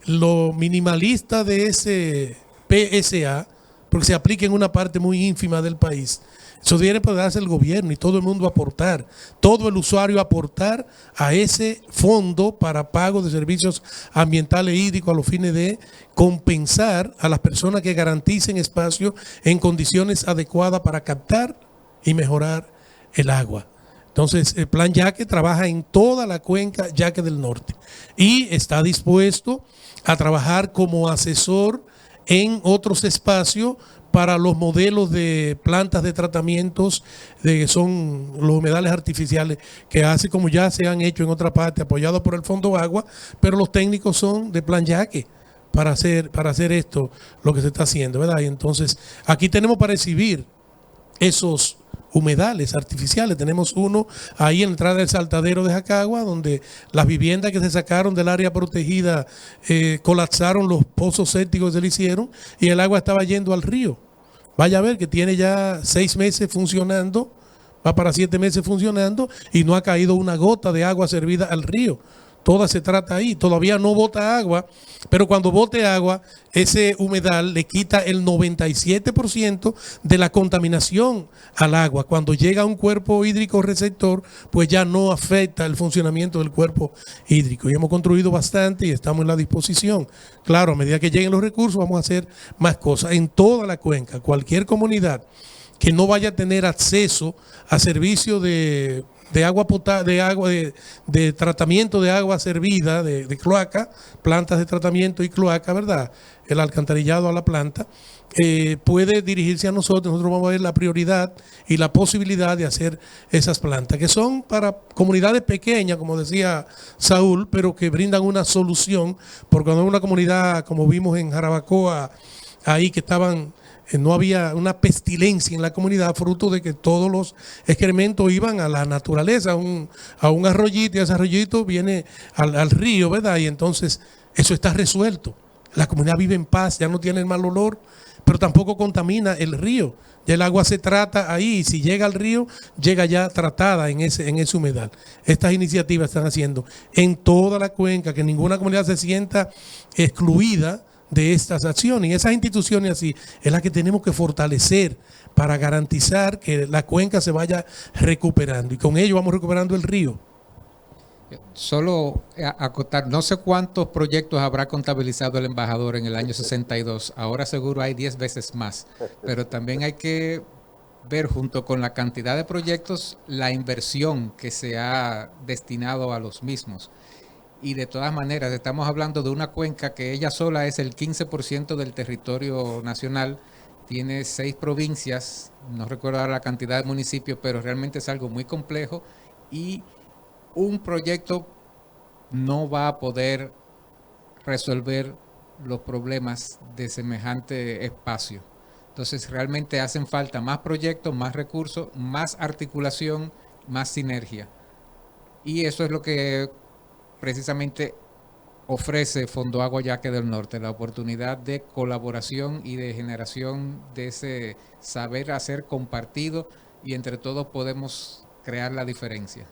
lo minimalista de ese PSA, porque se aplica en una parte muy ínfima del país, eso debe poder darse el gobierno y todo el mundo aportar, todo el usuario aportar a ese fondo para pago de servicios ambientales e hídricos a los fines de compensar a las personas que garanticen espacio en condiciones adecuadas para captar y mejorar el agua. Entonces, el Plan Yaque trabaja en toda la cuenca Yaque del Norte y está dispuesto a trabajar como asesor en otros espacios para los modelos de plantas de tratamientos, que son los humedales artificiales, que hace como ya se han hecho en otra parte, apoyados por el Fondo Agua, pero los técnicos son de Plan Yaque para hacer esto, lo que se está haciendo, ¿verdad? Y entonces, aquí tenemos para exhibir esos humedales artificiales. Tenemos uno ahí en la entrada del Saltadero de Jacagua, donde las viviendas que se sacaron del área protegida colapsaron los pozos sépticos que se le hicieron y el agua estaba yendo al río. Vaya a ver que tiene ya 6 meses funcionando, va para 7 meses funcionando y no ha caído una gota de agua servida al río. Toda se trata ahí, todavía no bota agua, pero cuando bote agua, ese humedal le quita el 97% de la contaminación al agua. Cuando llega a un cuerpo hídrico receptor, pues ya no afecta el funcionamiento del cuerpo hídrico. Y hemos construido bastante y estamos en la disposición. Claro, a medida que lleguen los recursos, vamos a hacer más cosas. En toda la cuenca, cualquier comunidad que no vaya a tener acceso a servicios de agua potable, de tratamiento de agua servida, de cloaca, plantas de tratamiento y cloaca, ¿verdad? El alcantarillado a la planta, puede dirigirse a nosotros vamos a ver la prioridad y la posibilidad de hacer esas plantas, que son para comunidades pequeñas, como decía Saúl, pero que brindan una solución, porque cuando hay una comunidad, como vimos en Jarabacoa, ahí que no había una pestilencia en la comunidad, fruto de que todos los excrementos iban a la naturaleza, a un arroyito, y ese arroyito viene al río, ¿verdad? Y entonces eso está resuelto. La comunidad vive en paz, ya no tiene el mal olor, pero tampoco contamina el río. Ya el agua se trata ahí, y si llega al río, llega ya tratada en ese humedal. Estas iniciativas están haciendo en toda la cuenca, que ninguna comunidad se sienta excluida de estas acciones. Y esas instituciones así es las que tenemos que fortalecer para garantizar que la cuenca se vaya recuperando. Y con ello vamos recuperando el río. Solo acotar, no sé cuántos proyectos habrá contabilizado el embajador en el año 62, ahora seguro hay 10 veces más, pero también hay que ver junto con la cantidad de proyectos la inversión que se ha destinado a los mismos. Y de todas maneras, estamos hablando de una cuenca que ella sola es el 15% del territorio nacional, tiene 6 provincias, no recuerdo ahora la cantidad de municipios, pero realmente es algo muy complejo y un proyecto no va a poder resolver los problemas de semejante espacio. Entonces realmente hacen falta más proyectos, más recursos, más articulación, más sinergia. Y eso es lo que precisamente ofrece Fondo Agua Yaque del Norte, la oportunidad de colaboración y de generación de ese saber hacer compartido y entre todos podemos crear la diferencia.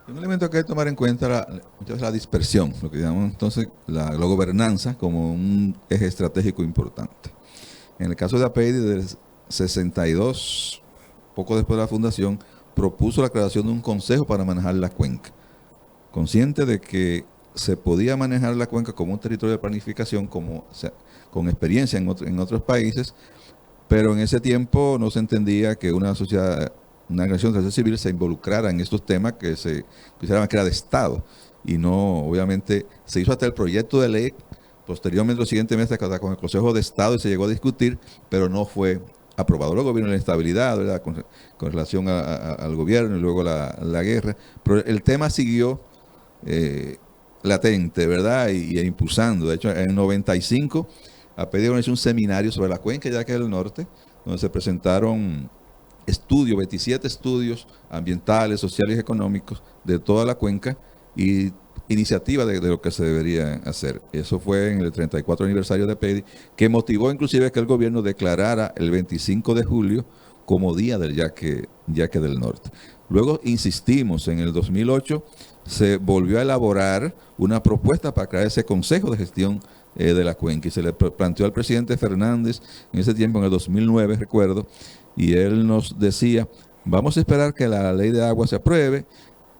Un elemento que hay que tomar en cuenta es la dispersión, lo que llamamos entonces la gobernanza como un eje estratégico importante. En el caso de APEDI, del 62, poco después de la fundación, propuso la creación de un consejo para manejar la cuenca, consciente de que se podía manejar la cuenca como un territorio de planificación, con experiencia en otros países, pero en ese tiempo no se entendía que una sociedad, una organización de sociedad civil se involucrara en estos temas que se consideraban que era de Estado, y no, obviamente, se hizo hasta el proyecto de ley, posteriormente los siguientes meses con el Consejo de Estado y se llegó a discutir, pero no fue aprobado. Luego vino la inestabilidad, ¿verdad?, con relación al gobierno y luego la guerra, pero el tema siguió latente, ¿verdad?, y impulsando. De hecho, en el 95, APEDI organizó un seminario sobre la cuenca Yaque del Norte, donde se presentaron 27 estudios ambientales, sociales y económicos de toda la cuenca y iniciativas de lo que se debería hacer. Eso fue en el 34 aniversario de APEDI, que motivó inclusive que el gobierno declarara el 25 de julio como Día del Yaque del Norte. Luego insistimos, en el 2008 se volvió a elaborar una propuesta para crear ese Consejo de Gestión de la Cuenca y se le planteó al presidente Fernández en ese tiempo, en el 2009, recuerdo, y él nos decía, vamos a esperar que la ley de agua se apruebe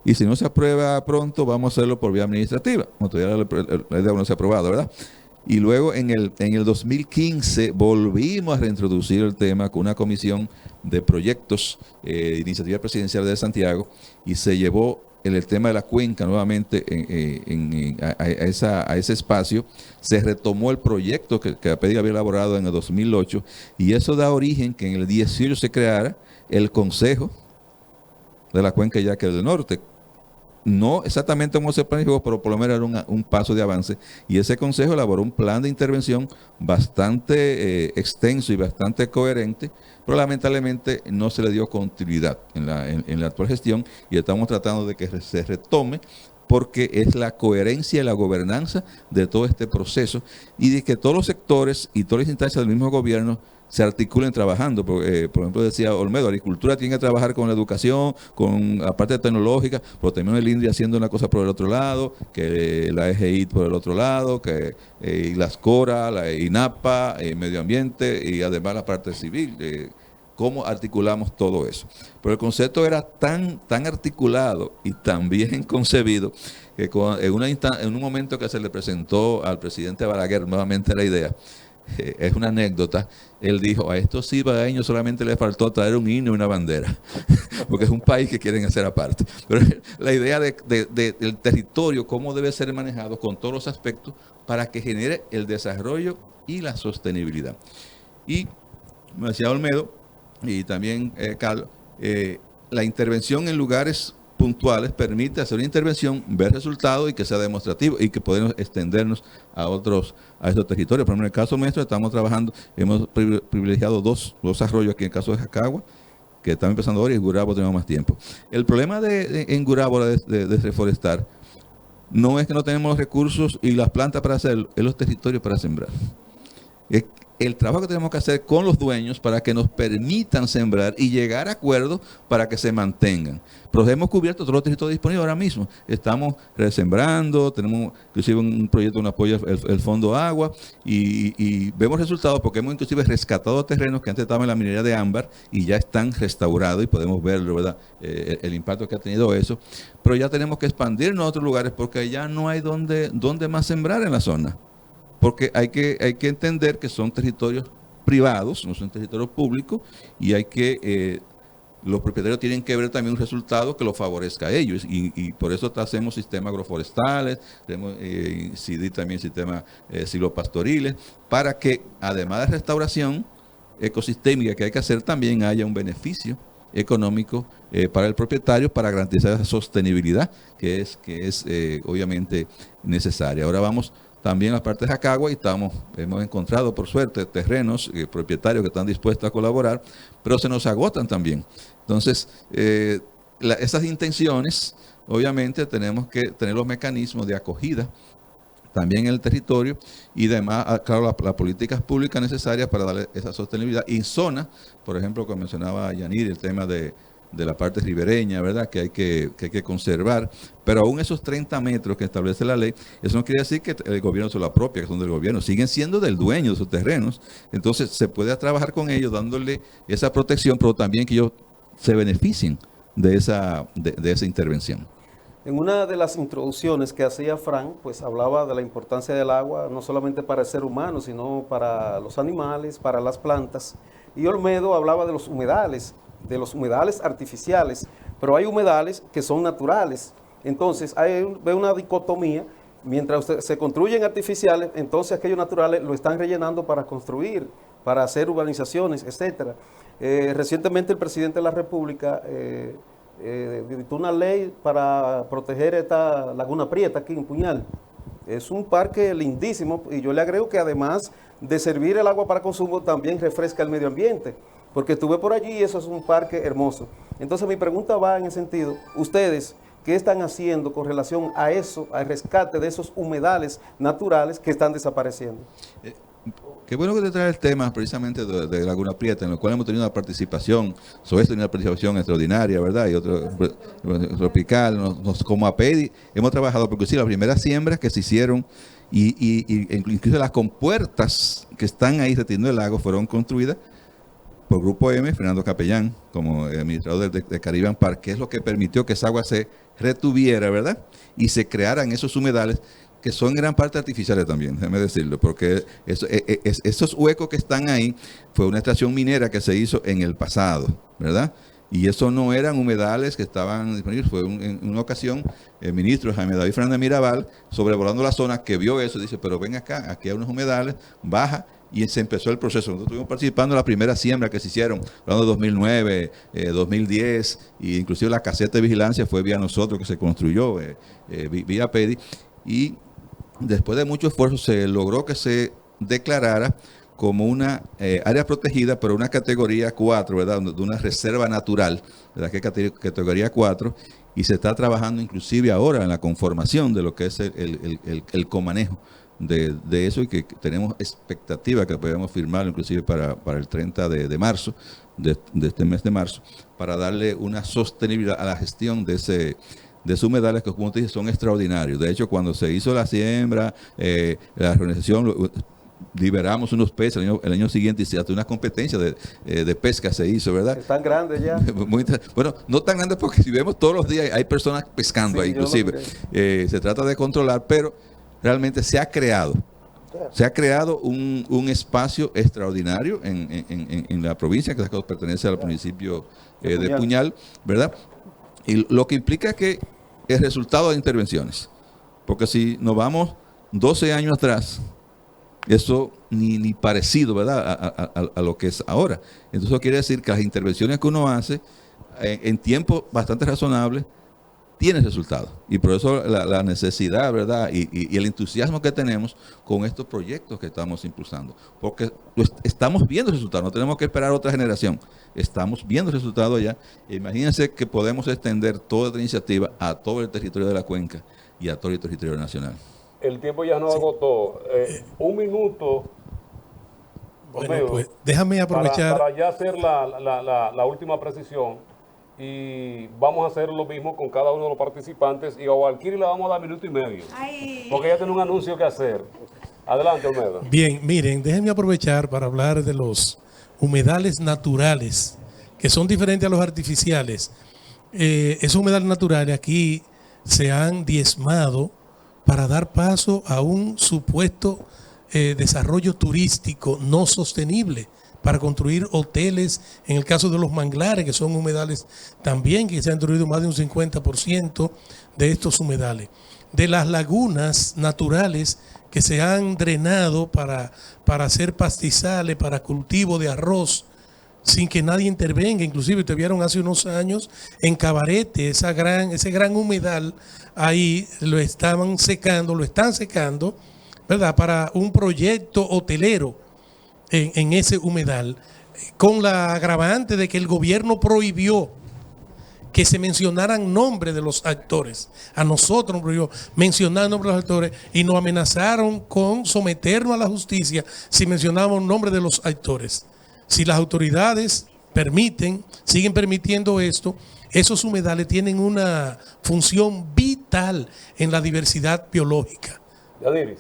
y si no se aprueba pronto vamos a hacerlo por vía administrativa. Bueno, todavía la ley de agua no se ha aprobado, ¿verdad? Y luego en el 2015 volvimos a reintroducir el tema con una comisión de proyectos de iniciativa presidencial de Santiago y se llevó el tema de la cuenca nuevamente a ese espacio. Se retomó el proyecto que APEDI había elaborado en el 2008 y eso da origen que en el 18 se creara el Consejo de la Cuenca Yaque del Norte. No exactamente como se planificó, pero por lo menos era un paso de avance. Y ese consejo elaboró un plan de intervención bastante extenso y bastante coherente, pero lamentablemente no se le dio continuidad en la actual gestión y estamos tratando de que se retome porque es la coherencia y la gobernanza de todo este proceso y de que todos los sectores y todas las instancias del mismo gobierno se articulen trabajando. Por ejemplo, decía Olmedo, agricultura tiene que trabajar con la educación, con la parte tecnológica, pero también el INDRI haciendo una cosa por el otro lado, que la EGI por el otro lado, que las CORA, la INAPA, medio ambiente y además la parte civil. ¿Cómo articulamos todo eso? Pero el concepto era tan articulado y tan bien concebido que en un momento que se le presentó al presidente Balaguer nuevamente la idea, es una anécdota, él dijo, a estos cibaeños solamente les faltó traer un himno y una bandera, porque es un país que quieren hacer aparte. Pero la idea del territorio, cómo debe ser manejado con todos los aspectos para que genere el desarrollo y la sostenibilidad. Y, me decía Olmedo, y también Carlos, la intervención en lugares puntuales permite hacer una intervención, ver resultados y que sea demostrativo y que podemos extendernos a esos territorios. Por ejemplo, en el caso nuestro estamos trabajando, hemos privilegiado dos arroyos aquí en el caso de Jacagua, que están empezando ahora, y Gurabo tenemos más tiempo. El problema en Gurabo de reforestar no es que no tenemos los recursos y las plantas para hacerlo, es los territorios para sembrar. el trabajo que tenemos que hacer con los dueños para que nos permitan sembrar y llegar a acuerdos para que se mantengan. Pero hemos cubierto todos los territorios disponibles ahora mismo. Estamos resembrando, tenemos inclusive un proyecto, un apoyo el Fondo Agua y vemos resultados porque hemos inclusive rescatado terrenos que antes estaban en la minería de ámbar y ya están restaurados y podemos verlo, ¿verdad? El impacto que ha tenido eso. Pero ya tenemos que expandirnos a otros lugares porque ya no hay donde más sembrar en la zona. Porque hay que entender que son territorios privados, no son territorios públicos, y los propietarios tienen que ver también un resultado que los favorezca a ellos, y por eso hacemos sistemas agroforestales, tenemos también sistemas silvopastoriles, para que además de restauración ecosistémica que hay que hacer, también haya un beneficio económico para el propietario para garantizar esa sostenibilidad que es obviamente necesaria. Ahora vamos también a la parte de Jacagua y hemos encontrado por suerte terrenos, propietarios que están dispuestos a colaborar, pero se nos agotan también. Entonces, esas intenciones, obviamente tenemos que tener los mecanismos de acogida también en el territorio y además, claro, las políticas públicas necesarias para darle esa sostenibilidad. Y zona, por ejemplo, como mencionaba Yanir, el tema de la parte ribereña, ¿verdad? Que hay que conservar, pero aún esos 30 metros que establece la ley, eso no quiere decir que el gobierno se lo apropia, que son del gobierno, siguen siendo del dueño de sus terrenos. Entonces se puede trabajar con ellos dándole esa protección, pero también que ellos se beneficien de esa intervención. En una de las introducciones que hacía Fran, pues hablaba de la importancia del agua, no solamente para el ser humano, sino para los animales, para las plantas. Y Olmedo hablaba de los humedales artificiales, pero hay humedales que son naturales. Entonces, ve una dicotomía, mientras se construyen artificiales, entonces aquellos naturales lo están rellenando para construir, para hacer urbanizaciones, etcétera. Recientemente el presidente de la República dictó una ley para proteger esta Laguna Prieta aquí en Puñal. Es un parque lindísimo y yo le agrego que además de servir el agua para consumo, también refresca el medio ambiente. Porque estuve por allí y eso es un parque hermoso. Entonces mi pregunta va en el sentido, ustedes, ¿qué están haciendo con relación a eso, al rescate de esos humedales naturales que están desapareciendo? Qué bueno que te trae el tema precisamente de Laguna Prieta, en el cual hemos tenido una participación, sobre una participación extraordinaria, ¿verdad? Y otro tropical, como APEDI, hemos trabajado, porque sí, las primeras siembras que se hicieron, y incluso las compuertas que están ahí reteniendo el lago fueron construidas por Grupo M, Fernando Capellán, como administrador de Caribbean Park, que es lo que permitió que esa agua se retuviera, ¿verdad? Y se crearan esos humedales, que son en gran parte artificiales también, déjame decirlo, porque esos huecos que están ahí fue una extracción minera que se hizo en el pasado, ¿verdad? Y eso no eran humedales que estaban disponibles. Fue en una ocasión el ministro Jaime David Fernández Mirabal, sobrevolando la zona, que vio eso, dice, pero ven acá, aquí hay unos humedales, baja, y se empezó el proceso. Nosotros estuvimos participando en la primera siembra que se hicieron, hablando de 2009, 2010, e inclusive la caseta de vigilancia fue vía nosotros que se construyó, vía PEDI, y después de mucho esfuerzo se logró que se declarara como una área protegida, pero una categoría 4, ¿verdad? De una reserva natural, ¿verdad? Que es categoría 4, y se está trabajando inclusive ahora en la conformación de lo que es el comanejo de eso, y que tenemos expectativa que podamos firmarlo inclusive para el 30 de marzo, de este mes de marzo, para darle una sostenibilidad a la gestión de esos humedales que, como te dije, son extraordinarios. De hecho, cuando se hizo la siembra, la organización, liberamos unos peces el año siguiente y se hace una competencia de pesca, se hizo, ¿verdad? Están grandes ya. Bueno, no tan grandes porque si vemos todos los días hay personas pescando ahí, inclusive. Se trata de controlar, pero realmente se ha creado un espacio extraordinario en la provincia, que pertenece al municipio de Puñal, ¿verdad? Y lo que implica que el resultado de intervenciones, porque si nos vamos 12 años atrás, eso ni parecido, ¿verdad?, a lo que es ahora. Entonces eso quiere decir que las intervenciones que uno hace en tiempo bastante razonable tiene resultados. Y por eso la necesidad, ¿verdad?, y el entusiasmo que tenemos con estos proyectos que estamos impulsando. Porque estamos viendo resultados, no tenemos que esperar a otra generación. Estamos viendo resultados ya. Imagínense que podemos extender toda esta iniciativa a todo el territorio de la cuenca y a todo el territorio nacional. El tiempo ya nos agotó. Un minuto Bueno, pues déjame aprovechar. Para ya hacer la última precisión, y vamos a hacer lo mismo con cada uno de los participantes, y a Walkiri le vamos a dar minuto y medio, porque ella tiene un anuncio que hacer. Adelante, Olmedo. Bien, miren, déjenme aprovechar para hablar de los humedales naturales, que son diferentes a los artificiales. Esos humedales naturales aquí se han diezmado para dar paso a un supuesto desarrollo turístico no sostenible, para construir hoteles, en el caso de los manglares, que son humedales también, que se han destruido más de un 50% de estos humedales. De las lagunas naturales que se han drenado para hacer pastizales, para cultivo de arroz, sin que nadie intervenga. Inclusive ustedes vieron hace unos años en Cabarete, ese gran humedal, ahí lo están secando, ¿verdad? Para un proyecto hotelero en ese humedal, con la agravante de que el gobierno prohibió que se mencionaran nombres de los actores. A nosotros nos prohibió mencionar nombres de los actores y nos amenazaron con someternos a la justicia si mencionábamos nombres de los actores. Si las autoridades siguen permitiendo esto, esos humedales tienen una función vital en la diversidad biológica. Yadiris.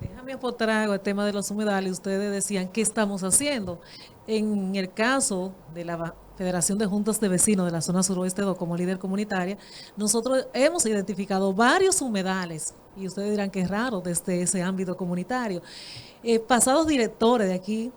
Déjame aportar algo al tema de los humedales. Ustedes decían, ¿qué estamos haciendo? En el caso de la Federación de Juntas de Vecinos de la Zona Suroeste 2 como líder comunitaria, nosotros hemos identificado varios humedales, y ustedes dirán que es raro desde ese ámbito comunitario. Pasados directores de aquí,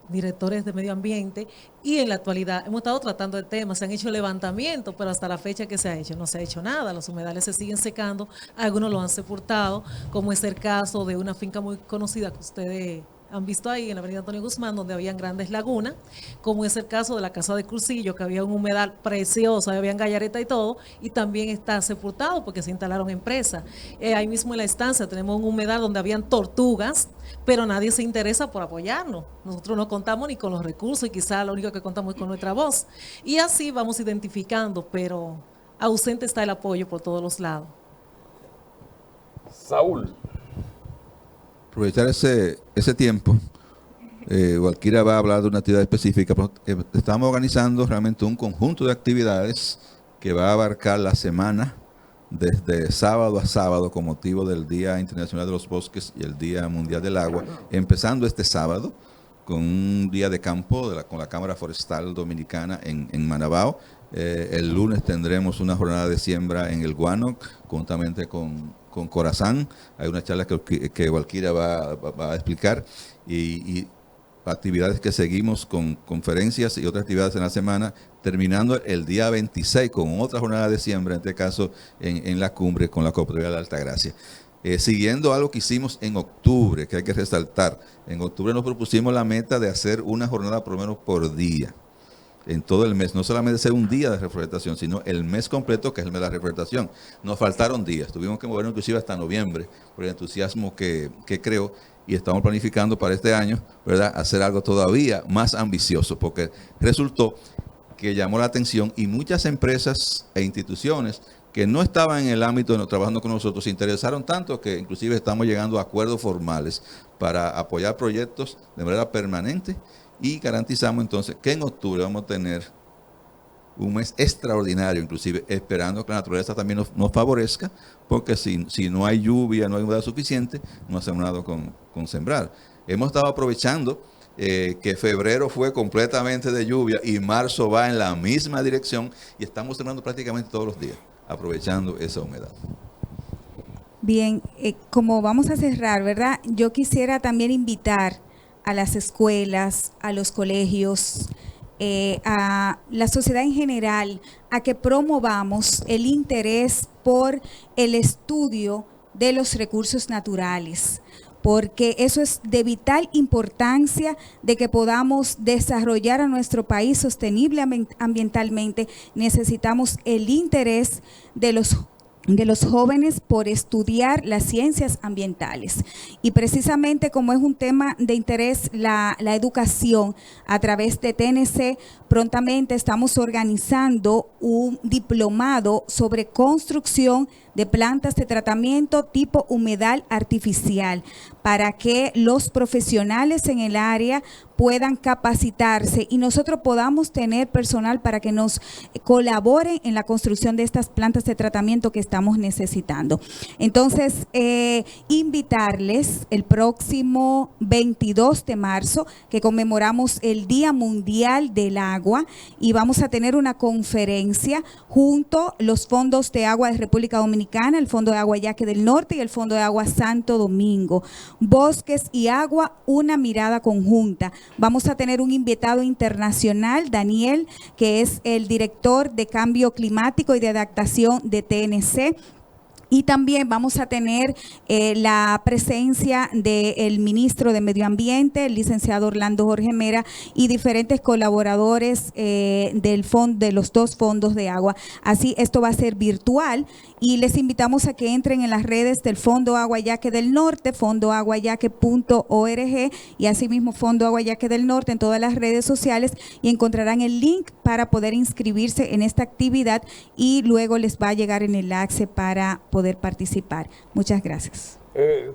directores de medio ambiente, y en la actualidad hemos estado tratando el tema, se han hecho levantamientos, pero hasta la fecha que se ha hecho, no se ha hecho nada. Los humedales se siguen secando, algunos los han sepultado, como es el caso de una finca muy conocida que ustedes han visto ahí en la avenida Antonio Guzmán, donde habían grandes lagunas, como es el caso de la Casa de Cursillo, que había un humedal precioso, habían gallareta y todo, y también está sepultado porque se instalaron empresas. Ahí mismo en la estancia tenemos un humedal donde habían tortugas, pero nadie se interesa por apoyarnos. Nosotros no contamos ni con los recursos y quizá lo único que contamos es con nuestra voz. Y así vamos identificando, pero ausente está el apoyo por todos los lados. Saúl. Aprovechar ese tiempo, Walkiri va a hablar de una actividad específica, pero estamos organizando realmente un conjunto de actividades que va a abarcar la semana desde sábado a sábado con motivo del Día Internacional de los Bosques y el Día Mundial del Agua, empezando este sábado con un día de campo con la Cámara Forestal Dominicana en Manabao. El lunes tendremos una jornada de siembra en el Guano, conjuntamente con Corazán. Hay una charla que Walkiri va a explicar y actividades que seguimos con conferencias y otras actividades en la semana, terminando el día 26 con otra jornada de siembra, en este caso en la cumbre con la Cooperativa de Altagracia. Siguiendo algo que hicimos en octubre, que hay que resaltar. En octubre nos propusimos la meta de hacer una jornada por lo menos por día en todo el mes, no solamente ser un día de reforestación, sino el mes completo, que es el mes de la reforestación. Nos faltaron días, tuvimos que movernos inclusive hasta noviembre por el entusiasmo que creo, y estamos planificando para este año, ¿verdad?, hacer algo todavía más ambicioso, porque resultó que llamó la atención y muchas empresas e instituciones que no estaban en el ámbito de trabajando con nosotros se interesaron tanto que inclusive estamos llegando a acuerdos formales para apoyar proyectos de manera permanente. Y garantizamos entonces que en octubre vamos a tener un mes extraordinario, inclusive esperando que la naturaleza también nos favorezca, porque si no hay lluvia, no hay humedad suficiente, no hacemos nada con sembrar. Hemos estado aprovechando que febrero fue completamente de lluvia y marzo va en la misma dirección y estamos sembrando prácticamente todos los días, aprovechando esa humedad. Bien, como vamos a cerrar, ¿verdad? Yo quisiera también invitar a las escuelas, a los colegios, a la sociedad en general, a que promovamos el interés por el estudio de los recursos naturales, porque eso es de vital importancia de que podamos desarrollar a nuestro país sostenible ambientalmente. Necesitamos el interés de los jóvenes por estudiar las ciencias ambientales. Y precisamente como es un tema de interés la educación, a través de TNC, prontamente estamos organizando un diplomado sobre construcción de plantas de tratamiento tipo humedal artificial, para que los profesionales en el área puedan capacitarse y nosotros podamos tener personal para que nos colaboren en la construcción de estas plantas de tratamiento que estamos necesitando. Entonces, invitarles el próximo 22 de marzo, que conmemoramos el Día Mundial del Agua, y vamos a tener una conferencia junto a los fondos de agua de República Dominicana, el Fondo de Agua Yaque del Norte y el Fondo de Agua Santo Domingo. Bosques y agua, una mirada conjunta. Vamos a tener un invitado internacional, Daniel, que es el director de Cambio Climático y de Adaptación de TNC. Y también vamos a tener la presencia del ministro de Medio Ambiente, el licenciado Orlando Jorge Mera, y diferentes colaboradores del fondo, de los dos fondos de agua. Así, esto va a ser virtual y les invitamos a que entren en las redes del Fondo Agua Yaque del Norte, fondoaguayaque.org, y asimismo Fondo Agua Yaque del Norte en todas las redes sociales, y encontrarán el link para poder inscribirse en esta actividad y luego les va a llegar el enlace para poder participar. Muchas gracias.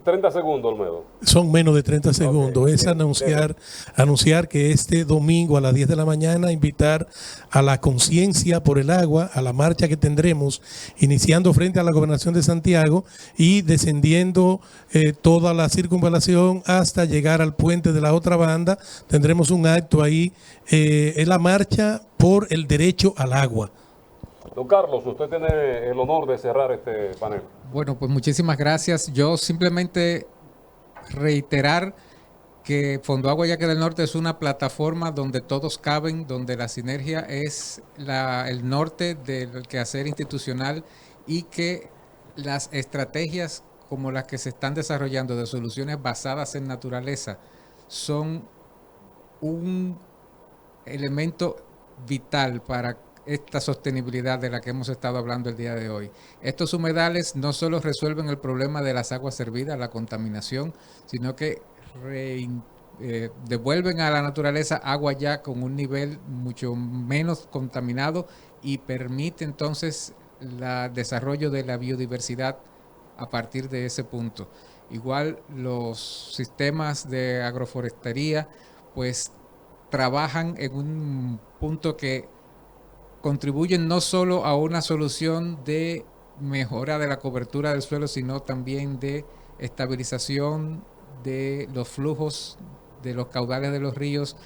30 segundos, Olmedo. Son menos de 30 segundos. Okay. Es anunciar que este domingo a las 10 de la mañana invitar a la conciencia por el agua, a la marcha que tendremos iniciando frente a la Gobernación de Santiago y descendiendo toda la circunvalación hasta llegar al puente de la otra banda. Tendremos un acto ahí, en la marcha por el derecho al agua. Don Carlos, usted tiene el honor de cerrar este panel. Bueno, pues muchísimas gracias. Yo simplemente reiterar que Fondo Agua Yaque del Norte es una plataforma donde todos caben, donde la sinergia es el norte del quehacer institucional, y que las estrategias como las que se están desarrollando de soluciones basadas en naturaleza son un elemento vital para esta sostenibilidad de la que hemos estado hablando el día de hoy. Estos humedales no solo resuelven el problema de las aguas servidas, la contaminación, sino que devuelven a la naturaleza agua ya con un nivel mucho menos contaminado y permite entonces el desarrollo de la biodiversidad a partir de ese punto. Igual los sistemas de agroforestería pues trabajan en un punto que contribuyen no solo a una solución de mejora de la cobertura del suelo, sino también de estabilización de los flujos de los caudales de los ríos,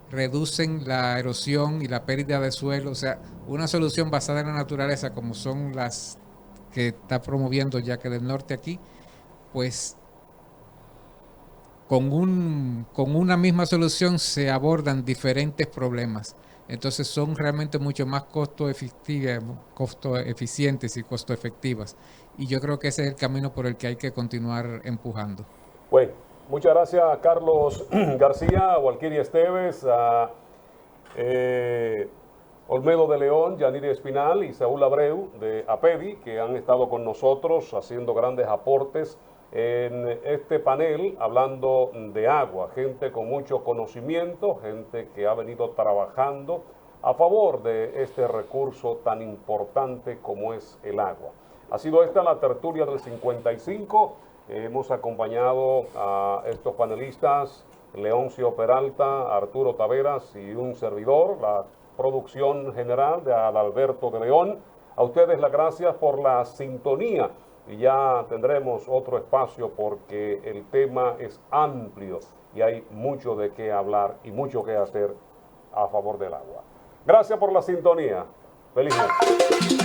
reducen la erosión y la pérdida de suelo. O sea, una solución basada en la naturaleza como son las que está promoviendo Yaque del Norte aquí, pues con una misma solución se abordan diferentes problemas. Entonces son realmente mucho más costo eficientes y costo efectivas. Y yo creo que ese es el camino por el que hay que continuar empujando. Bueno, muchas gracias a Carlos García, a Walkiria Esteves, a Olmedo de León, Yaniri Espinal y Saúl Abreu de APEDI, que han estado con nosotros haciendo grandes aportes en este panel hablando de agua, gente con mucho conocimiento, gente que ha venido trabajando a favor de este recurso tan importante como es el agua. Ha sido esta la tertulia del 55, hemos acompañado a estos panelistas, Leoncio Peralta, Arturo Taveras y un servidor, la producción general de Adalberto de León. A ustedes las gracias por la sintonía. Y ya tendremos otro espacio porque el tema es amplio y hay mucho de qué hablar y mucho que hacer a favor del agua. Gracias por la sintonía. Feliz noche.